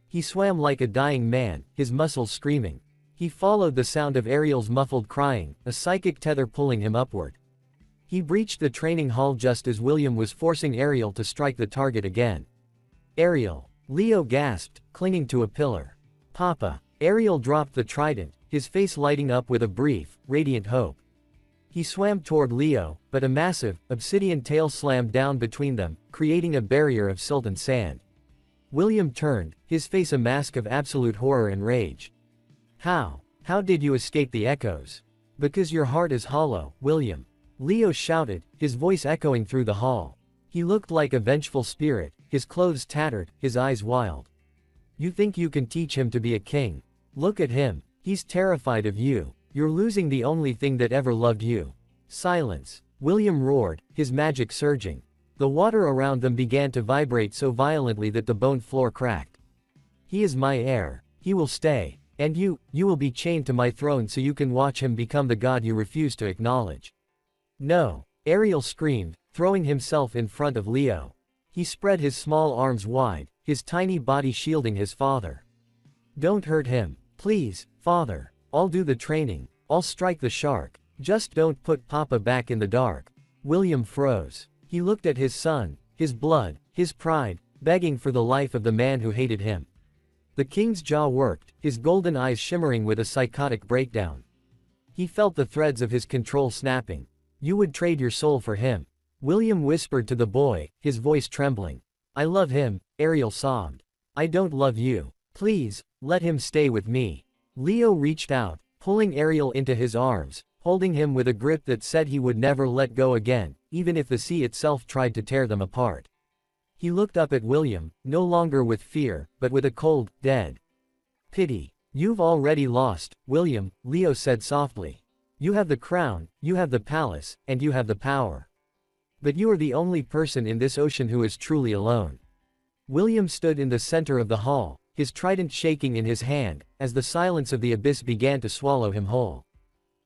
He swam like a dying man, his muscles screaming. He followed the sound of Ariel's muffled crying, a psychic tether pulling him upward. He breached the training hall just as William was forcing Ariel to strike the target again. "Ariel!" Leo gasped, clinging to a pillar. "Papa!" Ariel dropped the trident, his face lighting up with a brief, radiant hope. He swam toward Leo, but a massive, obsidian tail slammed down between them, creating a barrier of silt and sand. William turned, his face a mask of absolute horror and rage. How did you escape the echoes?" "Because your heart is hollow, William." Leo shouted, his voice echoing through the hall. He looked like a vengeful spirit, his clothes tattered, his eyes wild. "You think you can teach him to be a king? Look at him, he's terrified of you. You're losing the only thing that ever loved you." "Silence!" William roared, his magic surging. The water around them began to vibrate so violently that the bone floor cracked. "He is my heir. He will stay. And you will be chained to my throne so you can watch him become the god you refuse to acknowledge." "No!" Ariel screamed, throwing himself in front of Leo. He spread his small arms wide, his tiny body shielding his father. "Don't hurt him. Please, father. I'll do the training. I'll strike the shark. Just don't put Papa back in the dark." William froze. He looked at his son, his blood, his pride, begging for the life of the man who hated him. The king's jaw worked, his golden eyes shimmering with a psychotic breakdown. He felt the threads of his control snapping. "You would trade your soul for him." William whispered to the boy, his voice trembling. "I love him," Ariel sobbed. "I don't love you. Please, let him stay with me." Leo reached out, pulling Ariel into his arms, holding him with a grip that said he would never let go again, even if the sea itself tried to tear them apart. He looked up at William, no longer with fear, but with a cold, dead pity. "You've already lost, William," Leo said softly. "You have the crown, you have the palace, and you have the power. But you are the only person in this ocean who is truly alone." William stood in the center of the hall, his trident shaking in his hand, as the silence of the abyss began to swallow him whole.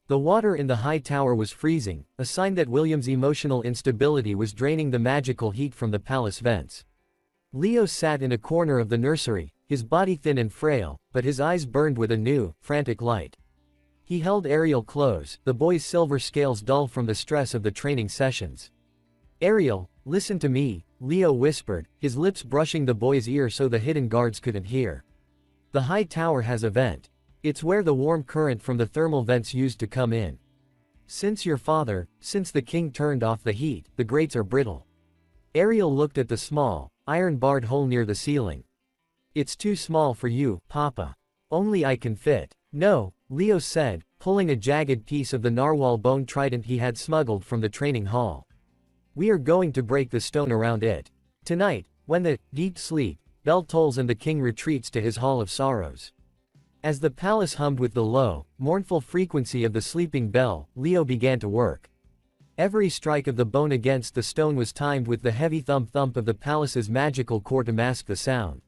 The water in the high tower was freezing, a sign that William's emotional instability was draining the magical heat from the palace vents. Leo sat in a corner of the nursery, his body thin and frail, but his eyes burned with a new, frantic light. He held Ariel close, the boy's silver scales dull from the stress of the training sessions. "Ariel, listen to me," Leo whispered, his lips brushing the boy's ear so the hidden guards couldn't hear. "The high tower has a vent. It's where the warm current from the thermal vents used to come in. Since the king turned off the heat, the grates are brittle." Ariel looked at the small, iron-barred hole near the ceiling. "It's too small for you, Papa. Only I can fit." "No," Leo said, pulling a jagged piece of the narwhal bone trident he had smuggled from the training hall. "We are going to break the stone around it. Tonight, when the deep sleep bell tolls and the king retreats to his hall of sorrows." As the palace hummed with the low, mournful frequency of the sleeping bell, Leo began to work. Every strike of the bone against the stone was timed with the heavy thump-thump of the palace's magical core to mask the sound.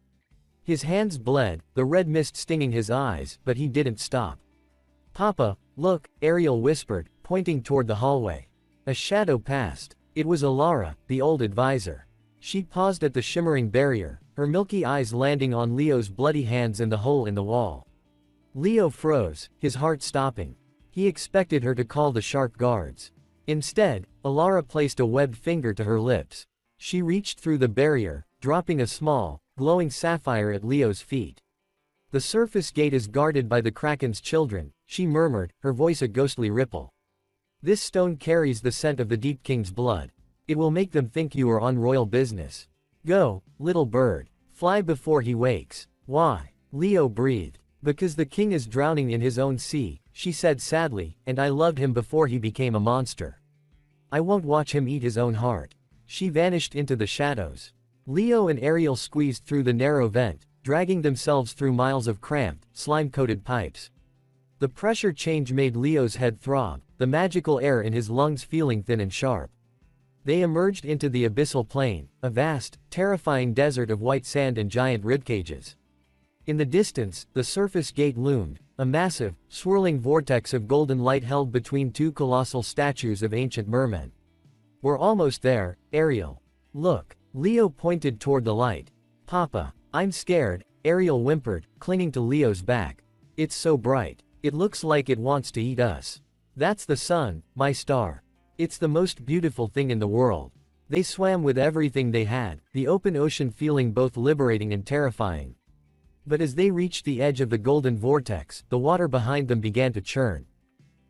His hands bled, the red mist stinging his eyes, but he didn't stop. "Papa, look," Ariel whispered, pointing toward the hallway. A shadow passed. It was Alara, the old advisor. She paused at the shimmering barrier, her milky eyes landing on Leo's bloody hands and the hole in the wall. Leo froze, his heart stopping. He expected her to call the sharp guards. Instead, Alara placed a webbed finger to her lips. She reached through the barrier, dropping a small, glowing sapphire at Leo's feet. "The surface gate is guarded by the Kraken's children," she murmured, her voice a ghostly ripple. "This stone carries the scent of the Deep King's blood. It will make them think you are on royal business. Go, little bird. Fly before he wakes." "Why?" Leo breathed. "Because the king is drowning in his own sea," she said sadly, "and I loved him before he became a monster. I won't watch him eat his own heart." She vanished into the shadows. Leo and Ariel squeezed through the narrow vent, dragging themselves through miles of cramped, slime-coated pipes. The pressure change made Leo's head throb, the magical air in his lungs feeling thin and sharp. They emerged into the abyssal plain, a vast, terrifying desert of white sand and giant ribcages. In the distance, the surface gate loomed, a massive, swirling vortex of golden light held between two colossal statues of ancient mermen. "We're almost there, Ariel. Look." Leo pointed toward the light. "Papa, I'm scared," Ariel whimpered, clinging to Leo's back. "It's so bright. It looks like it wants to eat us." "That's the sun, my star. It's the most beautiful thing in the world." They swam with everything they had, the open ocean feeling both liberating and terrifying. But as they reached the edge of the golden vortex, the water behind them began to churn.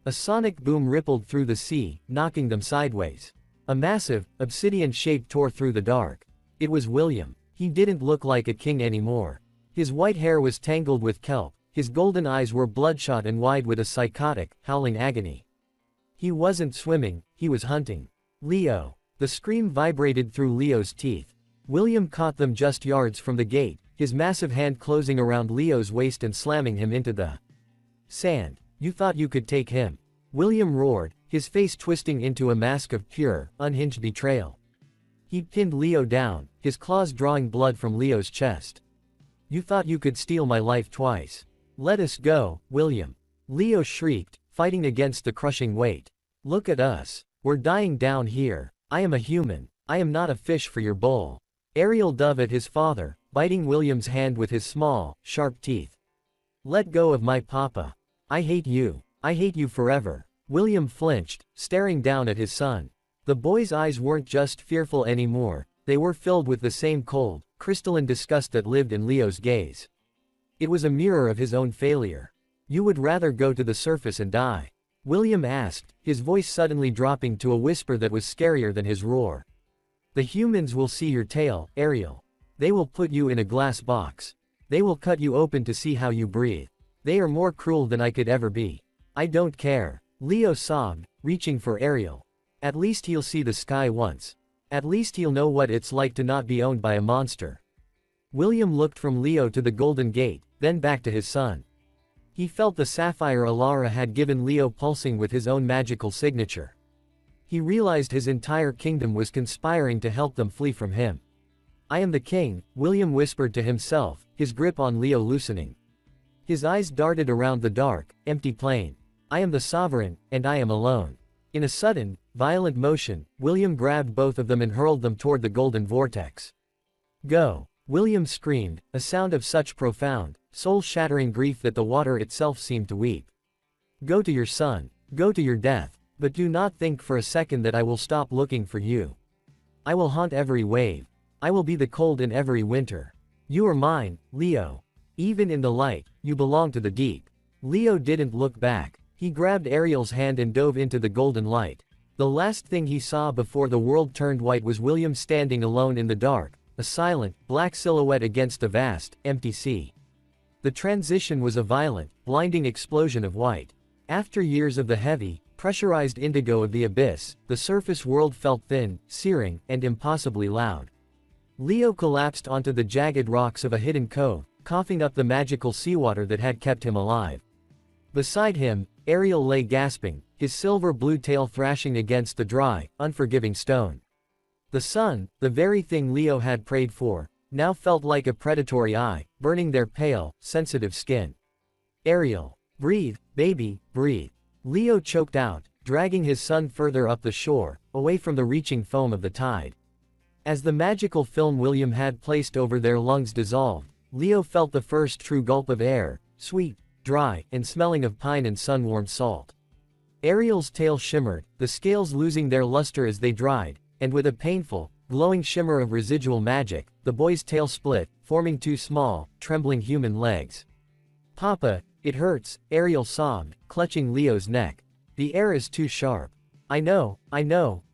A sonic boom rippled through the sea, knocking them sideways. A massive, obsidian shape tore through the dark. It was William. He didn't look like a king anymore. His white hair was tangled with kelp, his golden eyes were bloodshot and wide with a psychotic, howling agony. He wasn't swimming, he was hunting. "Leo!" The scream vibrated through Leo's teeth. William caught them just yards from the gate, his massive hand closing around Leo's waist and slamming him into the sand. "You thought you could take him?" William roared, his face twisting into a mask of pure, unhinged betrayal. He pinned Leo down, his claws drawing blood from Leo's chest. "You thought you could steal my life twice. Let us go, William." Leo shrieked, fighting against the crushing weight. "Look at us. We're dying down here. I am a human. I am not a fish for your bowl." Ariel dove at his father, biting William's hand with his small, sharp teeth. "Let go of my papa. I hate you. I hate you forever." William flinched, staring down at his son. The boy's eyes weren't just fearful anymore, they were filled with the same cold, crystalline disgust that lived in Leo's gaze. It was a mirror of his own failure. "You would rather go to the surface and die?" William asked, his voice suddenly dropping to a whisper that was scarier than his roar. "The humans will see your tail, Ariel. They will put you in a glass box. They will cut you open to see how you breathe. They are more cruel than I could ever be. I don't care." Leo sobbed, reaching for Ariel. "At least he'll see the sky once. At least he'll know what it's like to not be owned by a monster." William looked from Leo to the Golden Gate, then back to his son. He felt the sapphire Alara had given Leo pulsing with his own magical signature. He realized his entire kingdom was conspiring to help them flee from him. I am the king, William whispered to himself, his grip on Leo loosening. His eyes darted around the dark, empty plain. I am the sovereign, and I am alone. In a sudden, violent motion, William grabbed both of them and hurled them toward the golden vortex. Go! William screamed, a sound of such profound, soul-shattering grief that the water itself seemed to weep. Go to your son. Go to your death. But do not think for a second that I will stop looking for you. I will haunt every wave. I will be the cold in every winter. You are mine, Leo. Even in the light, you belong to the deep. Leo didn't look back. He grabbed Ariel's hand and dove into the golden light. The last thing he saw before the world turned white was William standing alone in the dark, a silent, black silhouette against the vast, empty sea. The transition was a violent, blinding explosion of white. After years of the heavy, pressurized indigo of the abyss, the surface world felt thin, searing, and impossibly loud. Leo collapsed onto the jagged rocks of a hidden cove, coughing up the magical seawater that had kept him alive. Beside him, Ariel lay gasping, his silver-blue tail thrashing against the dry, unforgiving stone. The sun, the very thing Leo had prayed for, now felt like a predatory eye, burning their pale, sensitive skin. Ariel, breathe, baby, breathe. Leo choked out, dragging his son further up the shore, away from the reaching foam of the tide. As the magical film William had placed over their lungs dissolved, Leo felt the first true gulp of air, sweet, dry, and smelling of pine and sun-warmed salt. Ariel's tail shimmered, the scales losing their luster as they dried, and with a painful, glowing shimmer of residual magic, the boy's tail split, forming two small, trembling human legs. Papa, it hurts, Ariel sobbed, clutching Leo's neck. The air is too sharp. I know,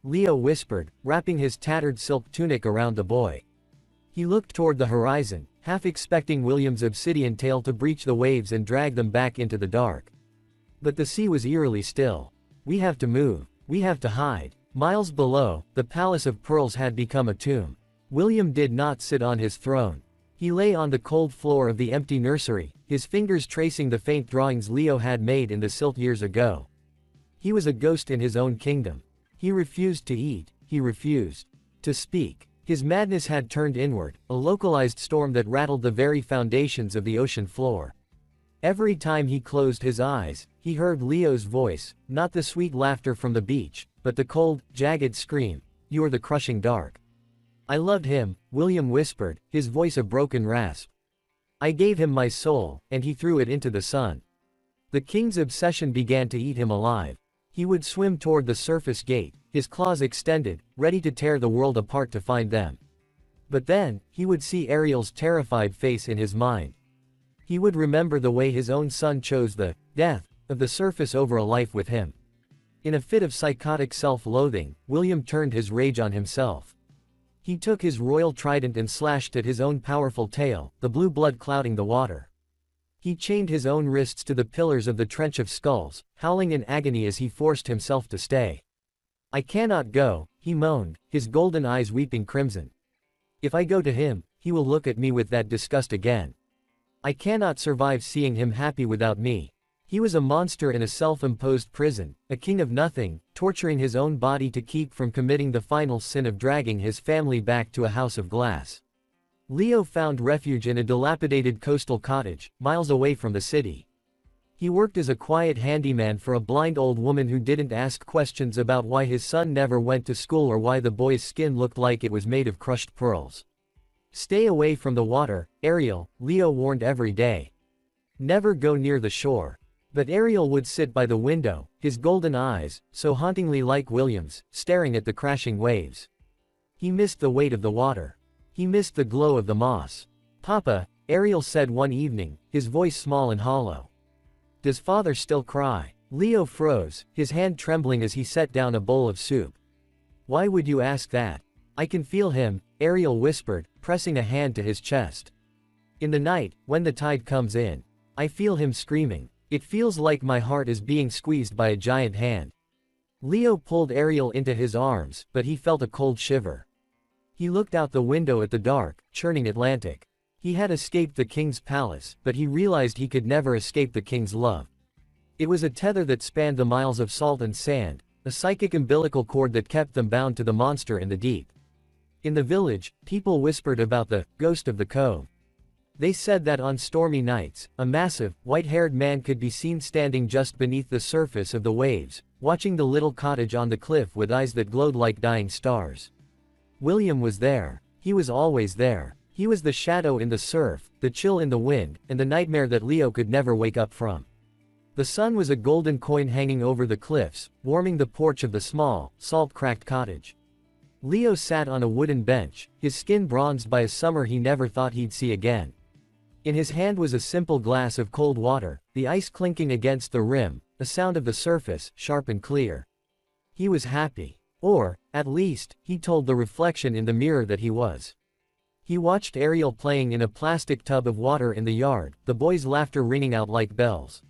Leo whispered, wrapping his tattered silk tunic around the boy. He looked toward the horizon, half expecting William's obsidian tail to breach the waves and drag them back into the dark. But the sea was eerily still. We have to move. We have to hide. Miles below, the Palace of Pearls had become a tomb. William did not sit on his throne. He lay on the cold floor of the empty nursery, his fingers tracing the faint drawings Leo had made in the silt years ago. He was a ghost in his own kingdom. He refused to eat. He refused to speak. His madness had turned inward, a localized storm that rattled the very foundations of the ocean floor. Every time he closed his eyes, he heard Leo's voice, not the sweet laughter from the beach, but the cold, jagged scream, "You are the crushing dark." I loved him, William whispered, his voice a broken rasp. I gave him my soul, and he threw it into the sun. The king's obsession began to eat him alive. He would swim toward the surface gate, his claws extended, ready to tear the world apart to find them. But then, he would see Ariel's terrified face in his mind. He would remember the way his own son chose the death of the surface over a life with him. In a fit of psychotic self-loathing, William turned his rage on himself. He took his royal trident and slashed at his own powerful tail, the blue blood clouding the water. He chained his own wrists to the pillars of the trench of skulls, howling in agony as he forced himself to stay. I cannot go, he moaned, his golden eyes weeping crimson. If I go to him, he will look at me with that disgust again. I cannot survive seeing him happy without me. He was a monster in a self-imposed prison, a king of nothing, torturing his own body to keep from committing the final sin of dragging his family back to a house of glass. Leo found refuge in a dilapidated coastal cottage, miles away from the city. He worked as a quiet handyman for a blind old woman who didn't ask questions about why his son never went to school or why the boy's skin looked like it was made of crushed pearls. Stay away from the water, Ariel, Leo warned every day. Never go near the shore. But Ariel would sit by the window, his golden eyes, so hauntingly like William's, staring at the crashing waves. He missed the weight of the water. He missed the glow of the moss. Papa, Ariel said one evening, his voice small and hollow. Does father still cry? Leo froze, his hand trembling as he set down a bowl of soup. Why would you ask that? I can feel him, Ariel whispered, pressing a hand to his chest. In the night, when the tide comes in, I feel him screaming. It feels like my heart is being squeezed by a giant hand. Leo pulled Ariel into his arms, but he felt a cold shiver. He looked out the window at the dark, churning Atlantic. He had escaped the king's palace, but he realized he could never escape the king's love. It was a tether that spanned the miles of salt and sand, a psychic umbilical cord that kept them bound to the monster in the deep. In the village, people whispered about the ghost of the cove. They said that on stormy nights, a massive, white-haired man could be seen standing just beneath the surface of the waves, watching the little cottage on the cliff with eyes that glowed like dying stars. William was there. He was always there. He was the shadow in the surf, the chill in the wind, and the nightmare that Leo could never wake up from. The sun was a golden coin hanging over the cliffs, warming the porch of the small, salt-cracked cottage. Leo sat on a wooden bench, his skin bronzed by a summer he never thought he'd see again. In his hand was a simple glass of cold water, the ice clinking against the rim, the sound of the surface, sharp and clear. He was happy. Or, at least, he told the reflection in the mirror that he was. He watched Ariel playing in a plastic tub of water in the yard, the boys' laughter ringing out like bells.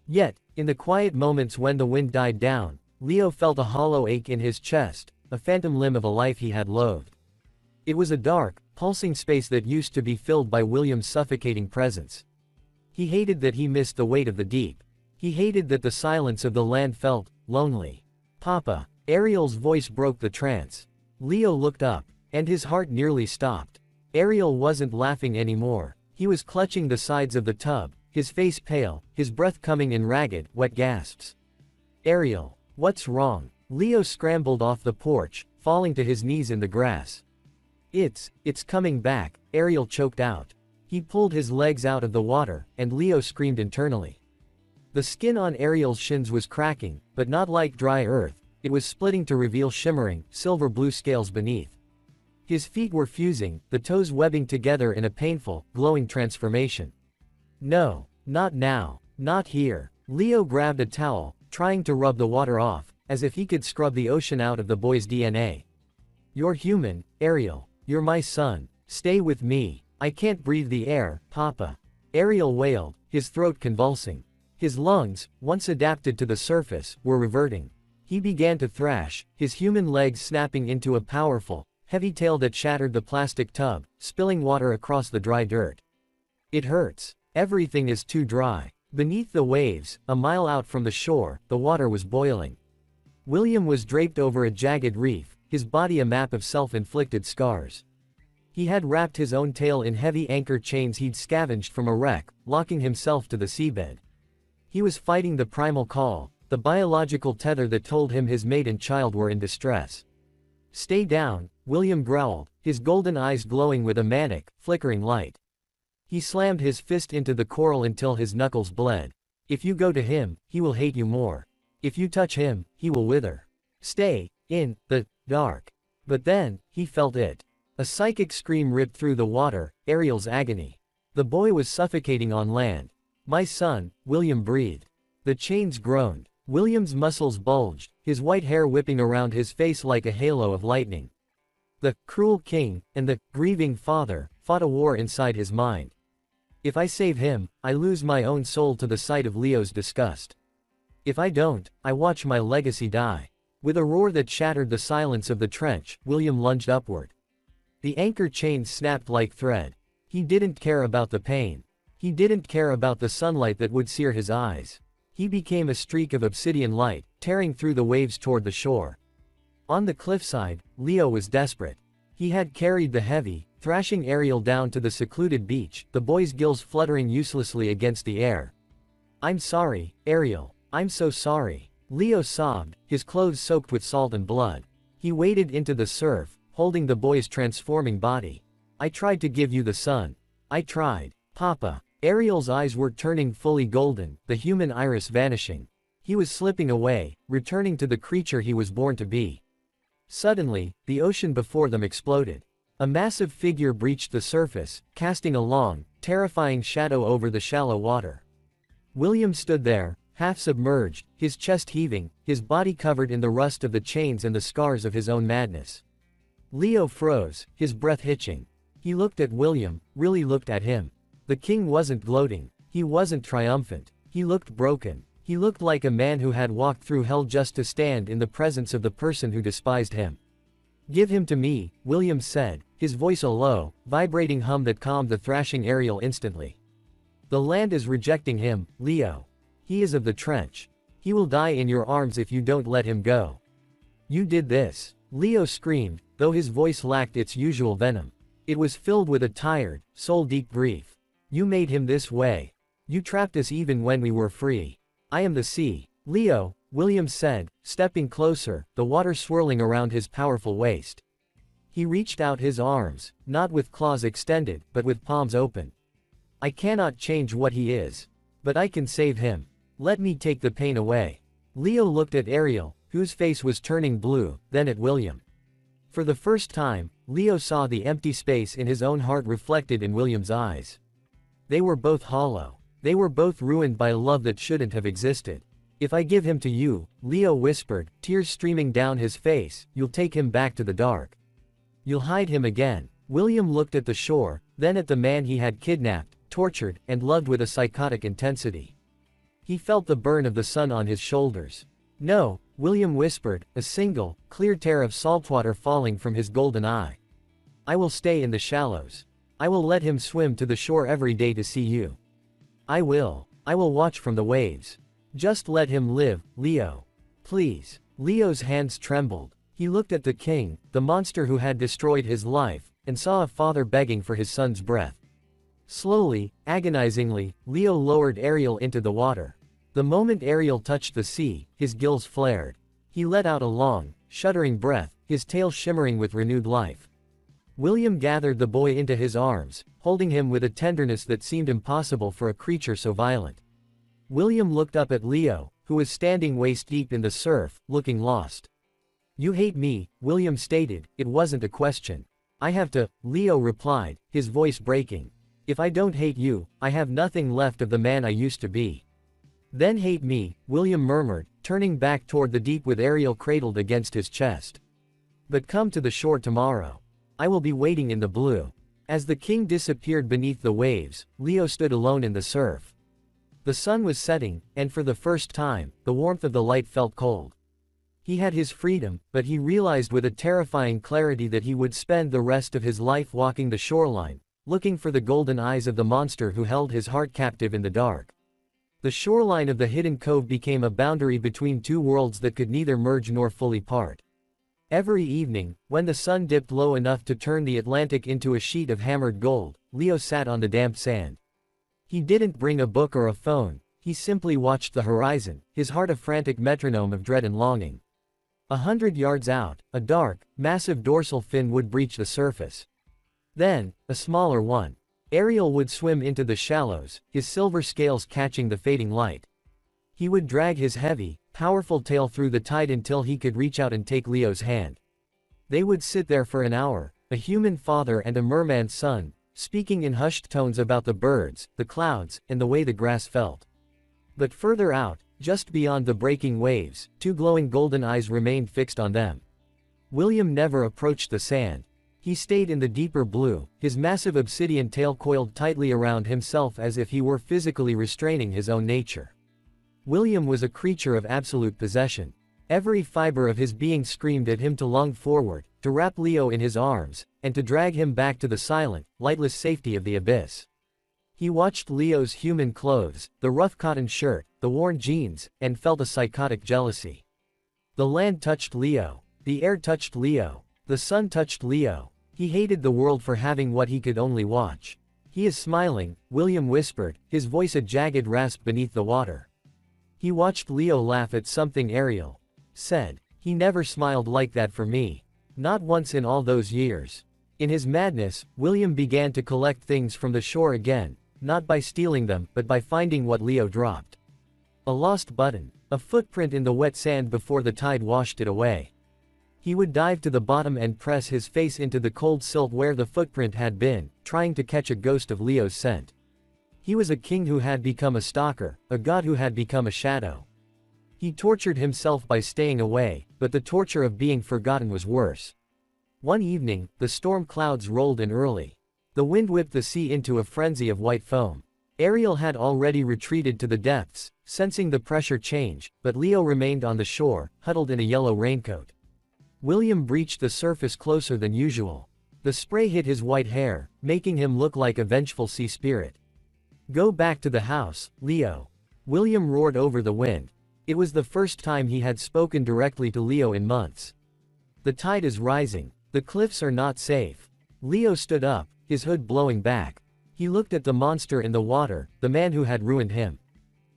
Yet, in the quiet moments when the wind died down, Leo felt a hollow ache in his chest, a phantom limb of a life he had loathed. It was a dark, pulsing space that used to be filled by William's suffocating presence. He hated that he missed the weight of the deep. He hated that the silence of the land felt lonely. "Papa." Ariel's voice broke the trance. Leo looked up, and his heart nearly stopped. Ariel wasn't laughing anymore. He was clutching the sides of the tub, his face pale, his breath coming in ragged, wet gasps. "Ariel, what's wrong?" Leo scrambled off the porch, falling to his knees in the grass. It's coming back," Ariel choked out. He pulled his legs out of the water, and Leo screamed internally. The skin on Ariel's shins was cracking, but not like dry earth. It was splitting to reveal shimmering, silver-blue scales beneath. His feet were fusing, the toes webbing together in a painful, glowing transformation. "No, not now, not here." Leo grabbed a towel, trying to rub the water off, as if he could scrub the ocean out of the boy's DNA. "You're human, Ariel. You're my son. Stay with me. I can't breathe the air, Papa." Ariel wailed, his throat convulsing. His lungs, once adapted to the surface, were reverting. He began to thrash, his human legs snapping into a powerful, heavy tail that shattered the plastic tub, spilling water across the dry dirt. "It hurts. Everything is too dry." Beneath the waves, a mile out from the shore, the water was boiling. William was draped over a jagged reef, his body a map of self-inflicted scars. He had wrapped his own tail in heavy anchor chains he'd scavenged from a wreck, locking himself to the seabed. He was fighting the primal call, the biological tether that told him his mate and child were in distress. "Stay down," William growled, his golden eyes glowing with a manic, flickering light. He slammed his fist into the coral until his knuckles bled. "If you go to him, he will hate you more. If you touch him, he will wither. Stay in the dark." But then, he felt it. A psychic scream ripped through the water, Ariel's agony. The boy was suffocating on land. "My son," William breathed. The chains groaned. William's muscles bulged, his white hair whipping around his face like a halo of lightning. The cruel king and the grieving father fought a war inside his mind. "If I save him, I lose my own soul," to the sight of Leo's disgust. "If I don't, I watch my legacy die." With a roar that shattered the silence of the trench, William lunged upward. The anchor chains snapped like thread. He didn't care about the pain. He didn't care about the sunlight that would sear his eyes. He became a streak of obsidian light, tearing through the waves toward the shore. On the cliffside, Leo was desperate. He had carried the heavy, thrashing Ariel down to the secluded beach, the boy's gills fluttering uselessly against the air. "I'm sorry, Ariel. I'm so sorry." Leo sobbed, his clothes soaked with salt and blood. He waded into the surf, holding the boy's transforming body. "I tried to give you the sun. I tried, Papa." Ariel's eyes were turning fully golden, the human iris vanishing. He was slipping away, returning to the creature he was born to be. Suddenly, the ocean before them exploded. A massive figure breached the surface, casting a long, terrifying shadow over the shallow water. William stood there, half submerged, his chest heaving, his body covered in the rust of the chains and the scars of his own madness. Leo froze, his breath hitching. He looked at William, really looked at him. The king wasn't gloating. He wasn't triumphant. He looked broken. He looked like a man who had walked through hell just to stand in the presence of the person who despised him. "Give him to me," William said, his voice a low, vibrating hum that calmed the thrashing Ariel instantly. "The land is rejecting him, Leo. He is of the trench. He will die in your arms if you don't let him go. You did this. Leo screamed, though his voice lacked its usual venom. It was filled with a tired, soul-deep grief. You made him this way. You trapped us even when we were free. I am the sea. Leo, William said, stepping closer, the water swirling around his powerful waist. He reached out his arms, not with claws extended, but with palms open. I cannot change what he is. But I can save him. Let me take the pain away. Leo looked at Ariel, whose face was turning blue, then at William. For the first time, Leo saw the empty space in his own heart reflected in William's eyes. They were both hollow. They were both ruined by a love that shouldn't have existed. If I give him to you, Leo whispered, tears streaming down his face, you'll take him back to the dark. You'll hide him again. William looked at the shore, then at the man he had kidnapped, tortured, and loved with a psychotic intensity. He felt the burn of the sun on his shoulders. No, William whispered, a single, clear tear of saltwater falling from his golden eye. I will stay in the shallows. I will let him swim to the shore every day to see you. I will watch from the waves. Just let him live, Leo. Please. Leo's hands trembled. He looked at the king, the monster who had destroyed his life, and saw a father begging for his son's breath. Slowly, agonizingly, Leo lowered Ariel into the water. The moment Ariel touched the sea, his gills flared. He let out a long, shuddering breath, his tail shimmering with renewed life. William gathered the boy into his arms, holding him with a tenderness that seemed impossible for a creature so violent. William looked up at Leo, who was standing waist-deep in the surf, looking lost. You hate me, William stated, it wasn't a question. I have to, Leo replied, his voice breaking. If I don't hate you, I have nothing left of the man I used to be. Then hate me, William murmured, turning back toward the deep with Ariel cradled against his chest. But come to the shore tomorrow. I will be waiting in the blue. As the king disappeared beneath the waves, Leo stood alone in the surf. The sun was setting, and for the first time, the warmth of the light felt cold. He had his freedom, but he realized with a terrifying clarity that he would spend the rest of his life walking the shoreline, looking for the golden eyes of the monster who held his heart captive in the dark. The shoreline of the hidden cove became a boundary between two worlds that could neither merge nor fully part. Every evening, when the sun dipped low enough to turn the Atlantic into a sheet of hammered gold, Leo sat on the damp sand. He didn't bring a book or a phone, he simply watched the horizon, his heart a frantic metronome of dread and longing. 100 yards out, a dark, massive dorsal fin would breach the surface. Then, a smaller one. Ariel would swim into the shallows, his silver scales catching the fading light. He would drag his heavy, powerful tail through the tide until he could reach out and take Leo's hand. They would sit there for an hour, a human father and a merman's son, speaking in hushed tones about the birds, the clouds, and the way the grass felt. But further out, just beyond the breaking waves, two glowing golden eyes remained fixed on them. William never approached the sand. He stayed in the deeper blue, his massive obsidian tail coiled tightly around himself as if he were physically restraining his own nature. William was a creature of absolute possession. Every fiber of his being screamed at him to long forward, to wrap Leo in his arms, and to drag him back to the silent, lightless safety of the abyss. He watched Leo's human clothes, the rough cotton shirt, the worn jeans, and felt a psychotic jealousy. The land touched Leo. The air touched Leo. The sun touched Leo. He hated the world for having what he could only watch. He is smiling, William whispered, his voice a jagged rasp beneath the water. He watched Leo laugh at something Ariel said. He never smiled like that for me. Not once in all those years. In his madness, William began to collect things from the shore again, not by stealing them, but by finding what Leo dropped. A lost button, a footprint in the wet sand before the tide washed it away. He would dive to the bottom and press his face into the cold silt where the footprint had been, trying to catch a ghost of Leo's scent. He was a king who had become a stalker, a god who had become a shadow. He tortured himself by staying away, but the torture of being forgotten was worse. One evening, the storm clouds rolled in early. The wind whipped the sea into a frenzy of white foam. Ariel had already retreated to the depths, sensing the pressure change, but Leo remained on the shore, huddled in a yellow raincoat. William breached the surface closer than usual. The spray hit his white hair, making him look like a vengeful sea spirit. Go back to the house, Leo. William roared over the wind. It was the first time he had spoken directly to Leo in months. The tide is rising. The cliffs are not safe. Leo stood up, his hood blowing back. He looked at the monster in the water, the man who had ruined him.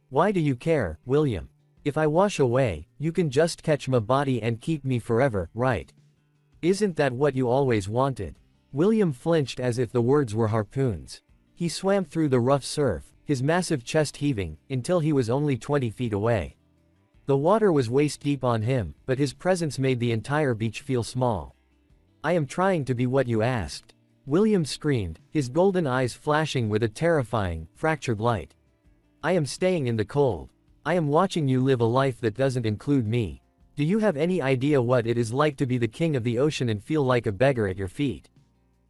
Why do you care, William? If I wash away, you can just catch my body and keep me forever, right? Isn't that what you always wanted? William flinched as if the words were harpoons. He swam through the rough surf, his massive chest heaving, until he was only 20 feet away. The water was waist-deep on him, but his presence made the entire beach feel small. I am trying to be what you asked. William screamed, his golden eyes flashing with a terrifying, fractured light. I am staying in the cold. I am watching you live a life that doesn't include me. Do you have any idea what it is like to be the king of the ocean and feel like a beggar at your feet?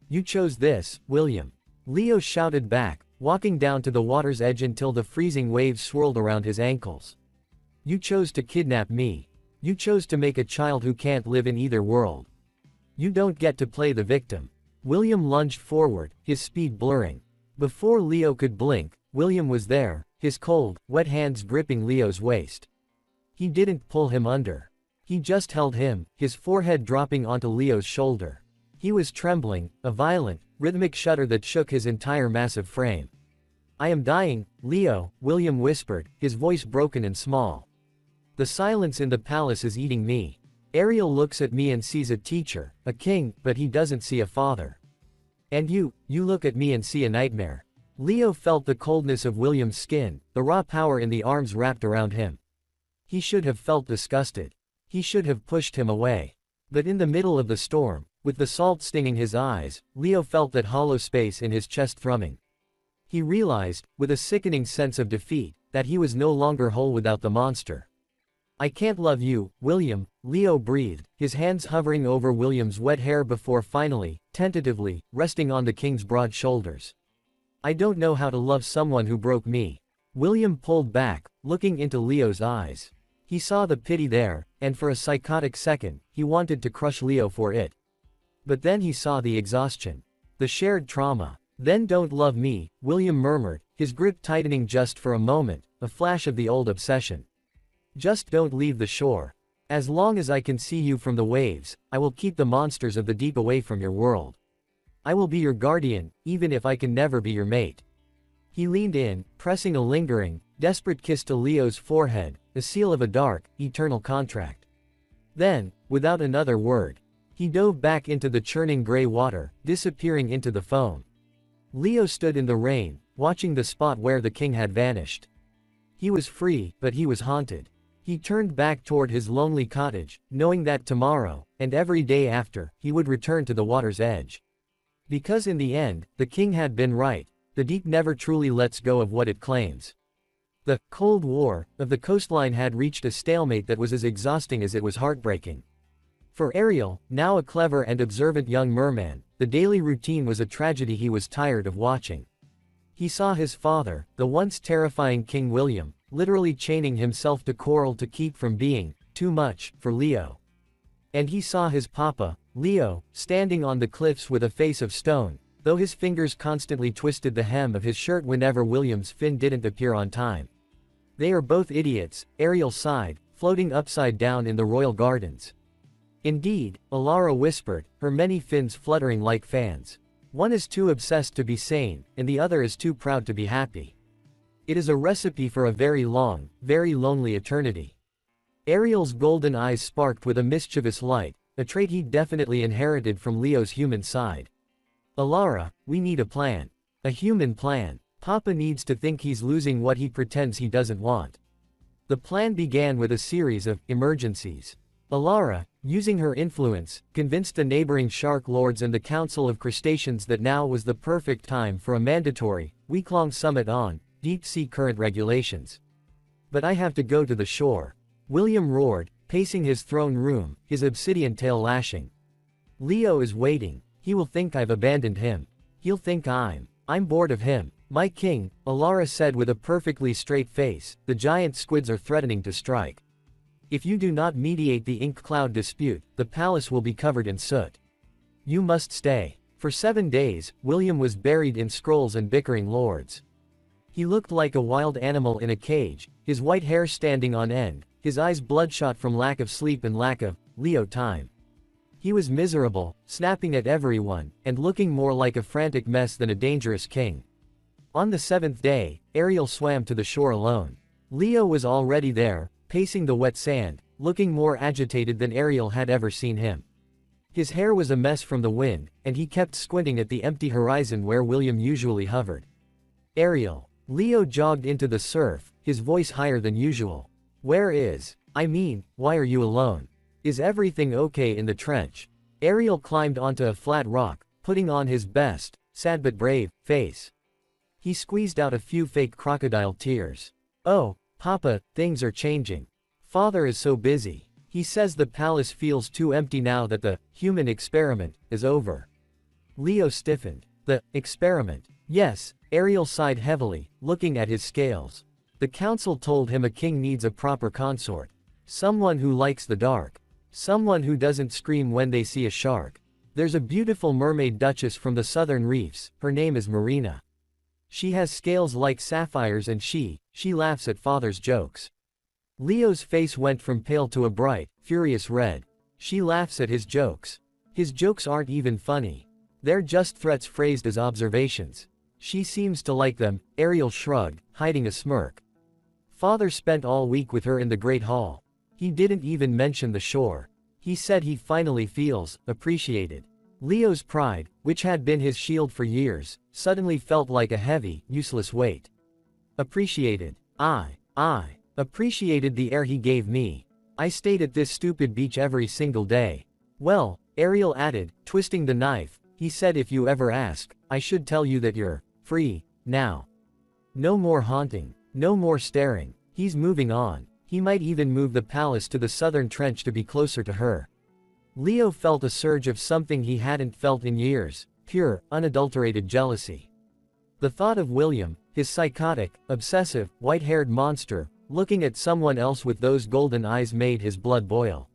You chose this, William. Leo shouted back, walking down to the water's edge until the freezing waves swirled around his ankles. You chose to kidnap me. You chose to make a child who can't live in either world. You don't get to play the victim. William lunged forward, his speed blurring. Before Leo could blink, William was there, his cold, wet hands gripping Leo's waist. He didn't pull him under. He just held him, his forehead dropping onto Leo's shoulder. He was trembling, a violent, rhythmic shudder that shook his entire massive frame. I am dying, Leo, William whispered, his voice broken and small. The silence in the palace is eating me. Ariel looks at me and sees a teacher, a king, but he doesn't see a father. And you look at me and see a nightmare. Leo felt the coldness of William's skin, the raw power in the arms wrapped around him. He should have felt disgusted. He should have pushed him away. But in the middle of the storm, with the salt stinging his eyes, Leo felt that hollow space in his chest thrumming. He realized, with a sickening sense of defeat, that he was no longer whole without the monster. I can't love you, William, Leo breathed, his hands hovering over William's wet hair before finally, tentatively, resting on the king's broad shoulders. I don't know how to love someone who broke me. William pulled back, looking into Leo's eyes. He saw the pity there, and for a psychotic second, he wanted to crush Leo for it. But then he saw the exhaustion. The shared trauma. Then don't love me, William murmured, his grip tightening just for a moment, a flash of the old obsession. Just don't leave the shore. As long as I can see you from the waves, I will keep the monsters of the deep away from your world. I will be your guardian, even if I can never be your mate. He leaned in, pressing a lingering, desperate kiss to Leo's forehead, the seal of a dark, eternal contract. Then, without another word, he dove back into the churning gray water, disappearing into the foam. Leo stood in the rain, watching the spot where the king had vanished. He was free, but he was haunted. He turned back toward his lonely cottage, knowing that tomorrow, and every day after, he would return to the water's edge. Because in the end, the king had been right, the deep never truly lets go of what it claims. The Cold War of the coastline had reached a stalemate that was as exhausting as it was heartbreaking. For Ariel, now a clever and observant young merman, the daily routine was a tragedy he was tired of watching. He saw his father, the once terrifying King William, literally chaining himself to coral to keep from being too much for Leo. And he saw his papa, Leo, standing on the cliffs with a face of stone, though his fingers constantly twisted the hem of his shirt whenever William's fin didn't appear on time. They are both idiots, Ariel sighed, floating upside down in the royal gardens. Indeed, Alara whispered, her many fins fluttering like fans. One is too obsessed to be sane, and the other is too proud to be happy. It is a recipe for a very long, very lonely eternity. Ariel's golden eyes sparked with a mischievous light, a trait he'd definitely inherited from Leo's human side. Alara, we need a plan. A human plan. Papa needs to think he's losing what he pretends he doesn't want. The plan began with a series of emergencies. Alara, using her influence, convinced the neighboring shark lords and the Council of Crustaceans that now was the perfect time for a mandatory, week-long summit on deep-sea current regulations. But I have to go to the shore. William roared, pacing his throne room, his obsidian tail lashing. Leo is waiting. He will think I've abandoned him. He'll think I'm bored of him. My king, Alara said with a perfectly straight face, the giant squids are threatening to strike. If you do not mediate the ink cloud dispute, the palace will be covered in soot. You must stay. For 7 days, William was buried in scrolls and bickering lords. He looked like a wild animal in a cage, his white hair standing on end, his eyes bloodshot from lack of sleep and lack of Leo time. He was miserable, snapping at everyone, and looking more like a frantic mess than a dangerous king. On the 7th day, Ariel swam to the shore alone. Leo was already there, pacing the wet sand, looking more agitated than Ariel had ever seen him. His hair was a mess from the wind, and he kept squinting at the empty horizon where William usually hovered. Ariel. Leo jogged into the surf, his voice higher than usual. Why are you alone? Is everything okay in the trench? Ariel climbed onto a flat rock, putting on his best, sad but brave, face. He squeezed out a few fake crocodile tears. Oh, Papa, things are changing. Father is so busy. He says the palace feels too empty now that the human experiment is over. Leo stiffened. The experiment? Yes, Ariel sighed heavily, looking at his scales. The council told him a king needs a proper consort. Someone who likes the dark. Someone who doesn't scream when they see a shark. There's a beautiful mermaid duchess from the southern reefs, her name is Marina. She has scales like sapphires and she laughs at father's jokes. Leo's face went from pale to a bright, furious red. She laughs at his jokes. His jokes aren't even funny. They're just threats phrased as observations. She seems to like them, Ariel shrugged, hiding a smirk. Father spent all week with her in the Great Hall. He didn't even mention the shore. He said he finally feels appreciated. Leo's pride, which had been his shield for years, suddenly felt like a heavy, useless weight. Appreciated. I appreciated the air he gave me. I stayed at this stupid beach every single day. Well, Ariel added, twisting the knife, he said if you ever ask, I should tell you that you're free now. No more haunting. No more staring. He's moving on. He might even move the palace to the southern trench to be closer to her. Leo felt a surge of something he hadn't felt in years, pure, unadulterated jealousy. The thought of William, his psychotic, obsessive, white-haired monster, looking at someone else with those golden eyes made his blood boil.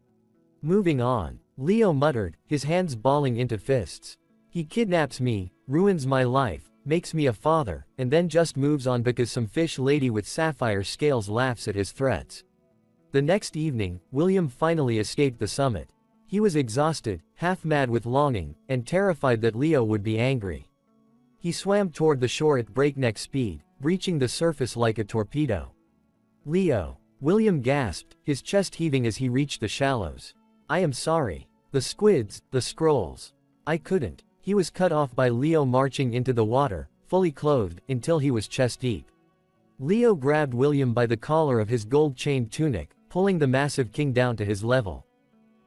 Moving on, Leo muttered, his hands balling into fists. He kidnaps me, ruins my life, makes me a father, and then just moves on because some fish lady with sapphire scales laughs at his threats. The next evening, William finally escaped the summit. He was exhausted, half mad with longing, and terrified that Leo would be angry. He swam toward the shore at breakneck speed, breaching the surface like a torpedo. Leo. William gasped, his chest heaving as he reached the shallows. I am sorry. The squids, the scrolls. I couldn't. He was cut off by Leo marching into the water, fully clothed, until he was chest deep. Leo grabbed William by the collar of his gold-chained tunic, pulling the massive king down to his level.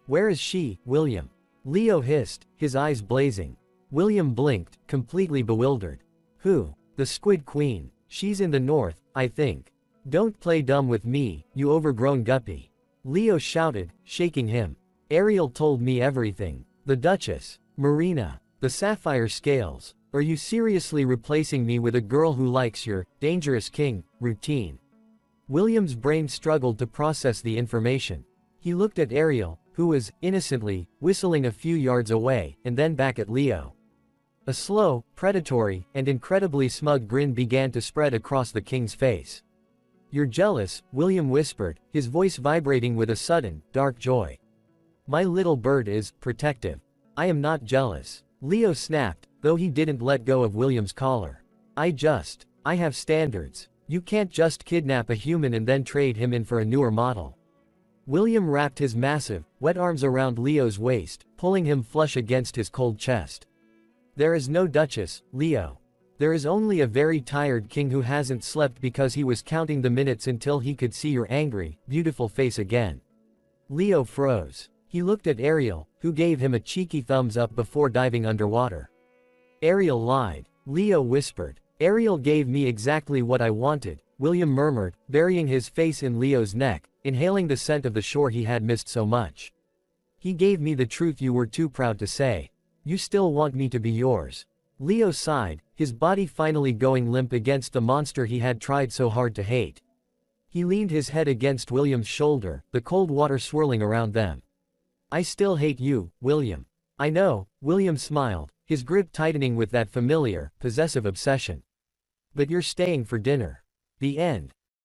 Where is she, William? Leo hissed, his eyes blazing. William blinked, completely bewildered. Who? The Squid Queen. She's in the north, I think. Don't play dumb with me, you overgrown guppy. Leo shouted, shaking him. Ariel told me everything. The Duchess. Marina. The sapphire scales. Are you seriously replacing me with a girl who likes your dangerous king routine? William's brain struggled to process the information. He looked at Ariel, who was, innocently, whistling a few yards away, and then back at Leo. A slow, predatory, and incredibly smug grin began to spread across the king's face. You're jealous, William whispered, his voice vibrating with a sudden, dark joy. My little bird is protective. I am not jealous. Leo snapped, though he didn't let go of William's collar. I have standards. You can't just kidnap a human and then trade him in for a newer model. William wrapped his massive, wet arms around Leo's waist, pulling him flush against his cold chest. There is no Duchess, Leo. There is only a very tired king who hasn't slept because he was counting the minutes until he could see your angry, beautiful face again. Leo froze. He looked at Ariel, who gave him a cheeky thumbs up before diving underwater. Ariel lied. Leo whispered. Ariel gave me exactly what I wanted, William murmured, burying his face in Leo's neck, inhaling the scent of the shore he had missed so much. He gave me the truth you were too proud to say. You still want me to be yours. Leo sighed, his body finally going limp against the monster he had tried so hard to hate. He leaned his head against William's shoulder, the cold water swirling around them. I still hate you, William. I know, William smiled, his grip tightening with that familiar, possessive obsession. But you're staying for dinner. The end.